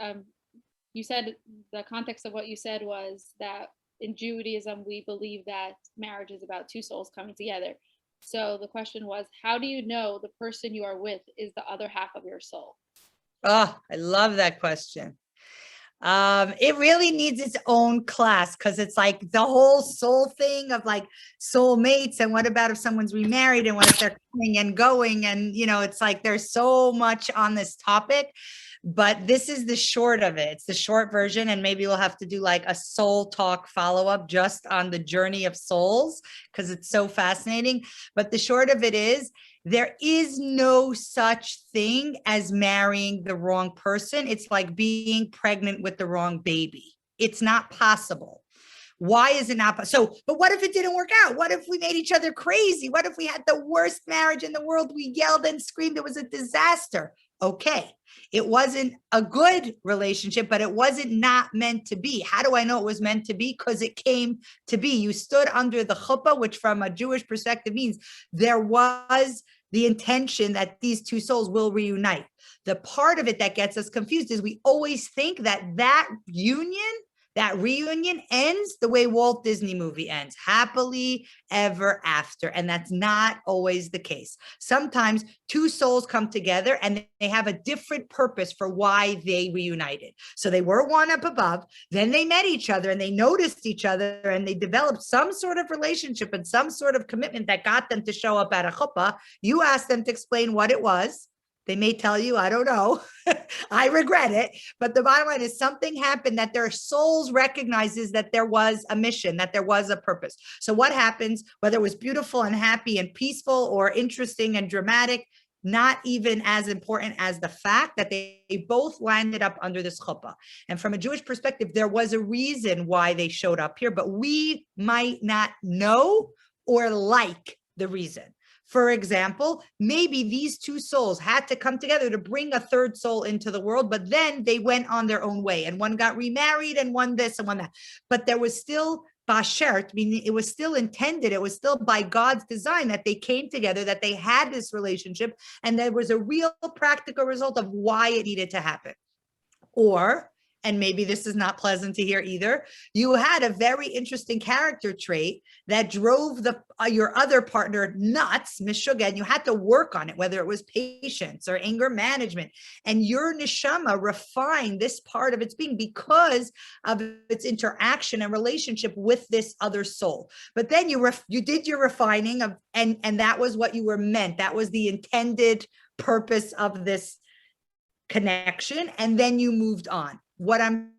you said the context of what you said was that in Judaism, we believe that marriage is about two souls coming together. So the question was, how do you know the person you are with is the other half of your soul? Oh, I love that question. It really needs its own class, because it's like the whole soul thing of like soulmates, and what about if someone's remarried, and what if they're coming and going, and it's like there's so much on this topic, but this is the short of it. It's the short version, and maybe we'll have to do like a soul talk follow-up just on the journey of souls, because it's so fascinating. But the short of it is, there is no such thing as marrying the wrong person. It's like being pregnant with the wrong baby. It's not possible. Why is it not? So, but what if it didn't work out? What if we made each other crazy? What if we had the worst marriage in the world? We yelled and screamed. It was a disaster. Okay. It wasn't a good relationship, but it wasn't not meant to be. How do I know it was meant to be? Because it came to be. You stood under the chuppah, which from a Jewish perspective means there was the intention that these two souls will reunite. The part of it that gets us confused is we always think that reunion ends the way Walt Disney movie ends, happily ever after. And that's not always the case. Sometimes two souls come together and they have a different purpose for why they reunited. So they were one up above, then they met each other and they noticed each other and they developed some sort of relationship and some sort of commitment that got them to show up at a chuppah. You asked them to explain what it was. They may tell you, I don't know. I regret it. But the bottom line is something happened that their souls recognizes that there was a mission, that there was a purpose. So what happens, whether it was beautiful and happy and peaceful or interesting and dramatic, not even as important as the fact that they both landed up under this chuppah. And from a Jewish perspective, there was a reason why they showed up here, but we might not know or like the reason. For example, maybe these two souls had to come together to bring a third soul into the world, but then they went on their own way and one got remarried and one this and one that. But there was still bashert, meaning it was still intended, it was still by God's design that they came together, that they had this relationship, and there was a real practical result of why it needed to happen. Or, and maybe this is not pleasant to hear either, you had a very interesting character trait that drove your other partner nuts, Meshuggah, and you had to work on it, whether it was patience or anger management. And your neshama refined this part of its being because of its interaction and relationship with this other soul. But then you did your refining of, and that was what you were meant. That was the intended purpose of this connection. And then you moved on. What I'm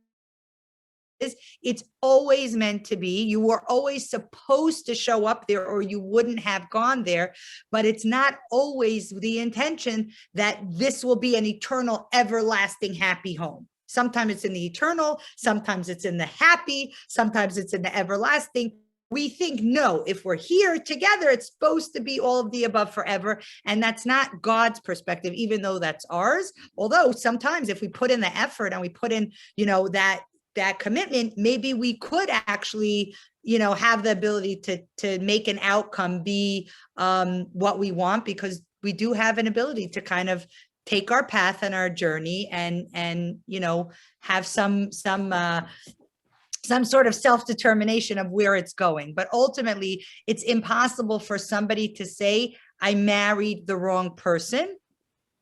is it's always meant to be. You were always supposed to show up there or you wouldn't have gone there, but it's not always the intention that this will be an eternal, everlasting, happy home. Sometimes it's in the eternal, sometimes it's in the happy, sometimes it's in the everlasting. We think, no, if we're here together, it's supposed to be all of the above forever. And that's not God's perspective, even though that's ours. Although sometimes if we put in the effort and we put in, that commitment, maybe we could actually, have the ability to make an outcome be what we want, because we do have an ability to kind of take our path and our journey and have some sort of self-determination of where it's going. But ultimately, it's impossible for somebody to say, I married the wrong person.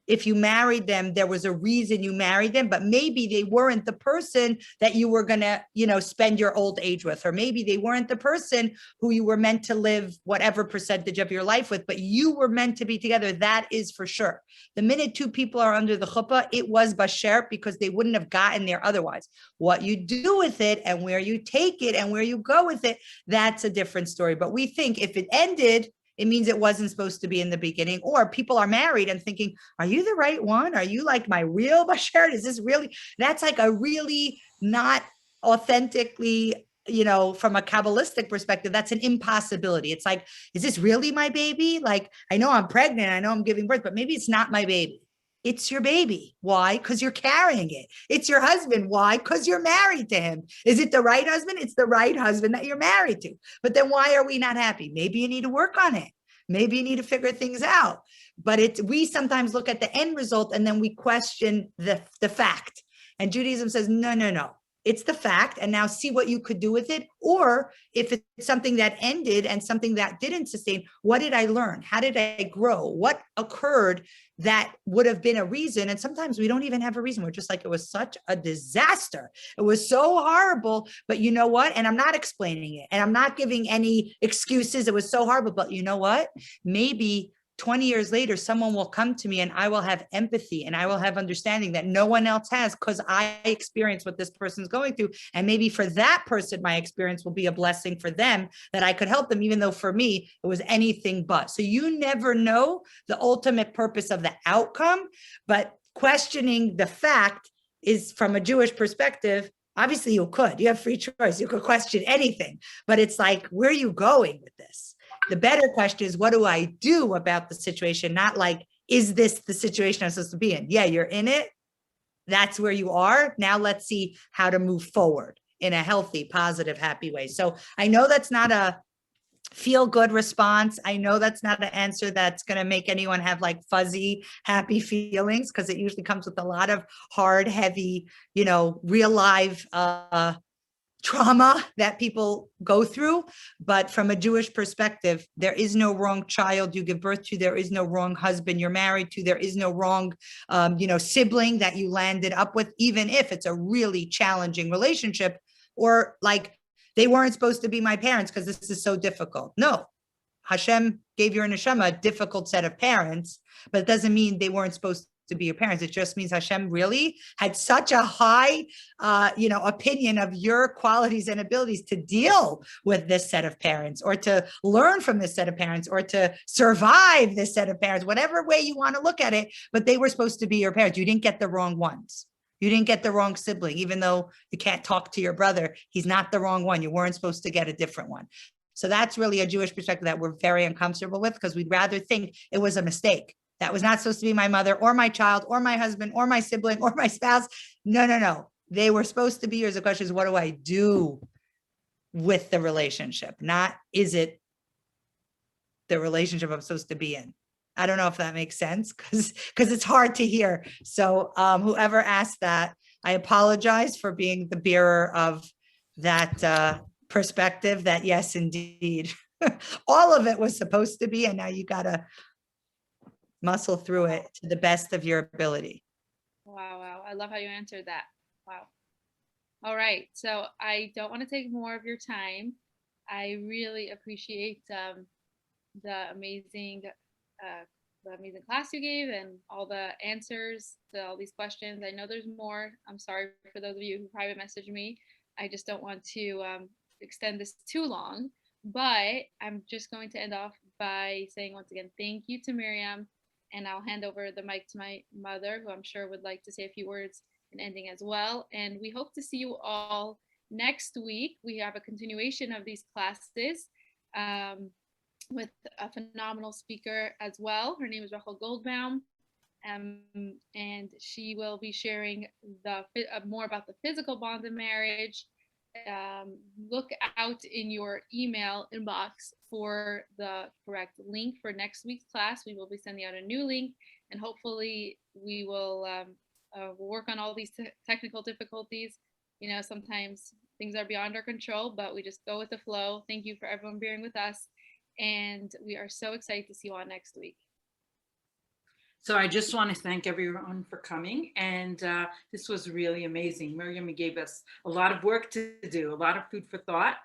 If you married them, there was a reason you married them, but maybe they weren't the person that you were going to, spend your old age with, or maybe they weren't the person who you were meant to live whatever percentage of your life with, but you were meant to be together. That is for sure. The minute two people are under the chuppah, it was basher, because they wouldn't have gotten there otherwise. What you do with it and where you take it and where you go with it, that's a different story. But we think if it ended, it means it wasn't supposed to be in the beginning. Or people are married and thinking, are you the right one? Are you like my real basher? Is this really, that's like a really not authentically, from a Kabbalistic perspective, that's an impossibility. It's like, is this really my baby? Like, I know I'm pregnant, I know I'm giving birth, but maybe it's not my baby. It's your baby. Why? Because you're carrying it. It's your husband. Why? Because you're married to him. Is it the right husband? It's the right husband that you're married to. But then why are we not happy? Maybe you need to work on it. Maybe you need to figure things out. But we sometimes look at the end result and then we question the fact. And Judaism says, no. it's the fact, and now see what you could do with it. Or if it's something that ended and something that didn't sustain, what did I learn? How did I grow? What occurred that would have been a reason? And sometimes we don't even have a reason. We're just like, it was such a disaster. It was so horrible, but you know what? And I'm not explaining it, and I'm not giving any excuses. It was so horrible, but you know what? Maybe 20 years later, someone will come to me and I will have empathy and I will have understanding that no one else has, because I experienced what this person's going through. And maybe for that person, my experience will be a blessing for them, that I could help them, even though for me, it was anything but. So you never know the ultimate purpose of the outcome, but questioning the fact is, from a Jewish perspective, obviously you have free choice. You could question anything, but it's like, where are you going with this? The better question is, what do I do about the situation? Not like, is this the situation I'm supposed to be in? Yeah, you're in it. That's where you are. Now let's see how to move forward in a healthy, positive, happy way. So I know that's not a feel-good response. I know that's not an answer that's going to make anyone have like fuzzy, happy feelings, because it usually comes with a lot of hard, heavy, real life trauma that people go through. But from a Jewish perspective, there is no wrong child you give birth to. There is no wrong husband you're married to. There is no wrong, sibling that you landed up with, even if it's a really challenging relationship, or like, they weren't supposed to be my parents because this is so difficult. No, Hashem gave your neshama a difficult set of parents, but it doesn't mean they weren't supposed to be your parents. It just means Hashem really had such a high, opinion of your qualities and abilities to deal with this set of parents, or to learn from this set of parents, or to survive this set of parents, whatever way you want to look at it. But they were supposed to be your parents. You didn't get the wrong ones. You didn't get the wrong sibling, even though you can't talk to your brother. He's not the wrong one. You weren't supposed to get a different one. So that's really a Jewish perspective that we're very uncomfortable with, because we'd rather think it was a mistake. That was not supposed to be my mother or my child or my husband or my sibling or my spouse. No. They were supposed to be yours. The question is, what do I do with the relationship? Not, is it the relationship I'm supposed to be in? I don't know if that makes sense, because it's hard to hear. So whoever asked that, I apologize for being the bearer of that perspective, that yes, indeed, all of it was supposed to be, and now you got to muscle through it to the best of your ability. Wow. I love how you answered that. Wow. All right. So I don't want to take more of your time. I really appreciate the amazing class you gave and all the answers to all these questions. I know there's more. I'm sorry for those of you who private messaged me. I just don't want to extend this too long, but I'm just going to end off by saying once again, thank you to Miriam, and I'll hand over the mic to my mother, who I'm sure would like to say a few words in ending as well. And we hope to see you all next week. We have a continuation of these classes with a phenomenal speaker as well. Her name is Rachel Goldbaum, and she will be sharing more about the physical bonds of marriage. Look out in your email inbox for the correct link for next week's class. We will be sending out a new link, and hopefully we will work on all these technical difficulties. Sometimes things are beyond our control, but we just go with the flow. Thank you for everyone bearing with us, and we are so excited to see you all next week. So I just want to thank everyone for coming, and this was really amazing. Miriam gave us a lot of work to do, a lot of food for thought,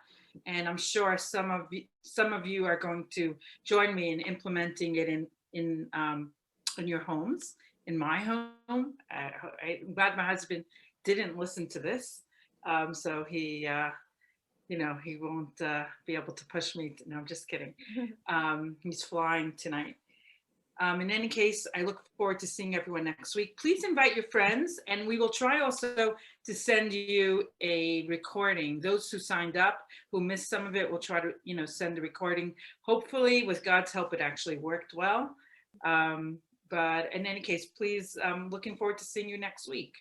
and I'm sure some of you are going to join me in implementing it in your homes. In my home, I'm glad my husband didn't listen to this, so he won't be able to push me. No, I'm just kidding. He's flying tonight. In any case, I look forward to seeing everyone next week. Please invite your friends, and we will try also to send you a recording. Those who signed up, who missed some of it, we'll try to, send a recording. Hopefully, with God's help, it actually worked well. But in any case, please, looking forward to seeing you next week.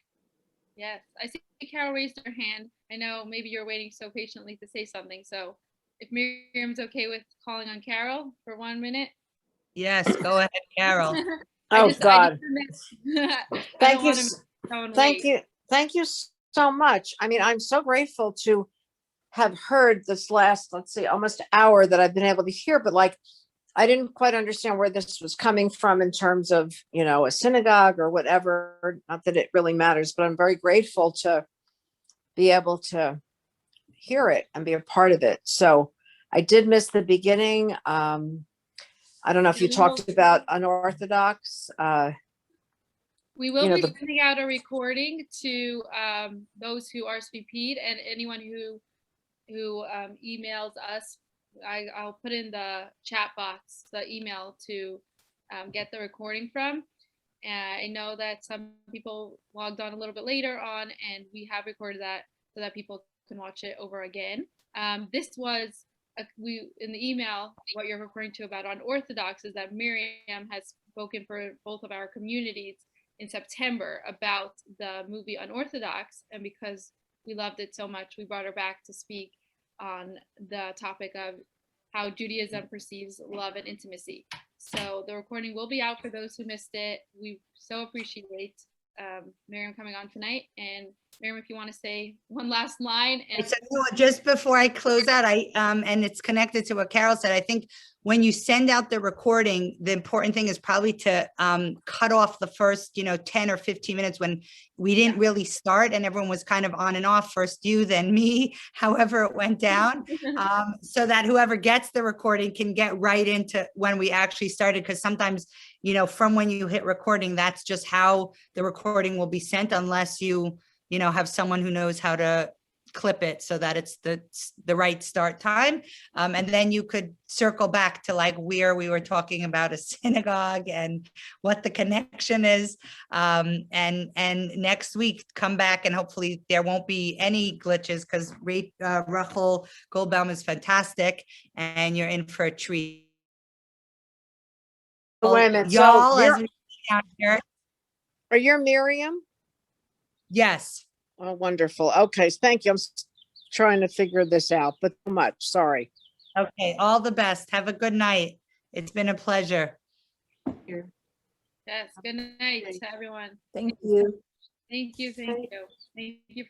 Yes, I see Carol raised her hand. I know maybe you're waiting so patiently to say something. So if Miriam's okay with calling on Carol for 1 minute. Yes, go ahead, Carol. God. Thank you. Thank you so much. I mean, I'm so grateful to have heard this last, let's see, almost hour that I've been able to hear, but like, I didn't quite understand where this was coming from in terms of, you know, a synagogue or whatever. Not that it really matters, but I'm very grateful to be able to hear it and be a part of it. So I did miss the beginning. I don't know if you talked about unorthodox. We will you know, be the- sending out a recording to those who RSVP'd and anyone who emails us. I'll put in the chat box the email to get the recording from. I know that some people logged on a little bit later on, and we have recorded that so that people can watch it over again. This was in the email. What you're referring to about unorthodox is that Miriam has spoken for both of our communities in September about the movie Unorthodox, and because we loved it so much, we brought her back to speak on the topic of how Judaism perceives love and intimacy. So the recording will be out for those who missed it. We so appreciate Miriam coming on tonight. And Miriam, if you want to say one last line. And So just before I close out, and it's connected to what Carol said, I think when you send out the recording, the important thing is probably to cut off the first, 10 or 15 minutes when we didn't really start and everyone was kind of on and off, first you, then me, however it went down, so that whoever gets the recording can get right into when we actually started. Because sometimes, from when you hit recording, that's just how the recording will be sent, unless you have someone who knows how to clip it so that it's the right start time. And then you could circle back to like where we were talking about a synagogue and what the connection is. And next week, come back and hopefully there won't be any glitches, because Rachel Goldbaum is fantastic and you're in for a treat. Wait a minute. Y'all, So as we down here, are you Miriam? yes. Oh, wonderful. Okay, thank you. I'm trying to figure this out, but so much. Sorry. Okay, all the best. Have a good night. It's been a pleasure. yes, good night to everyone. Thank you. Thank you. Thank you. Thank you for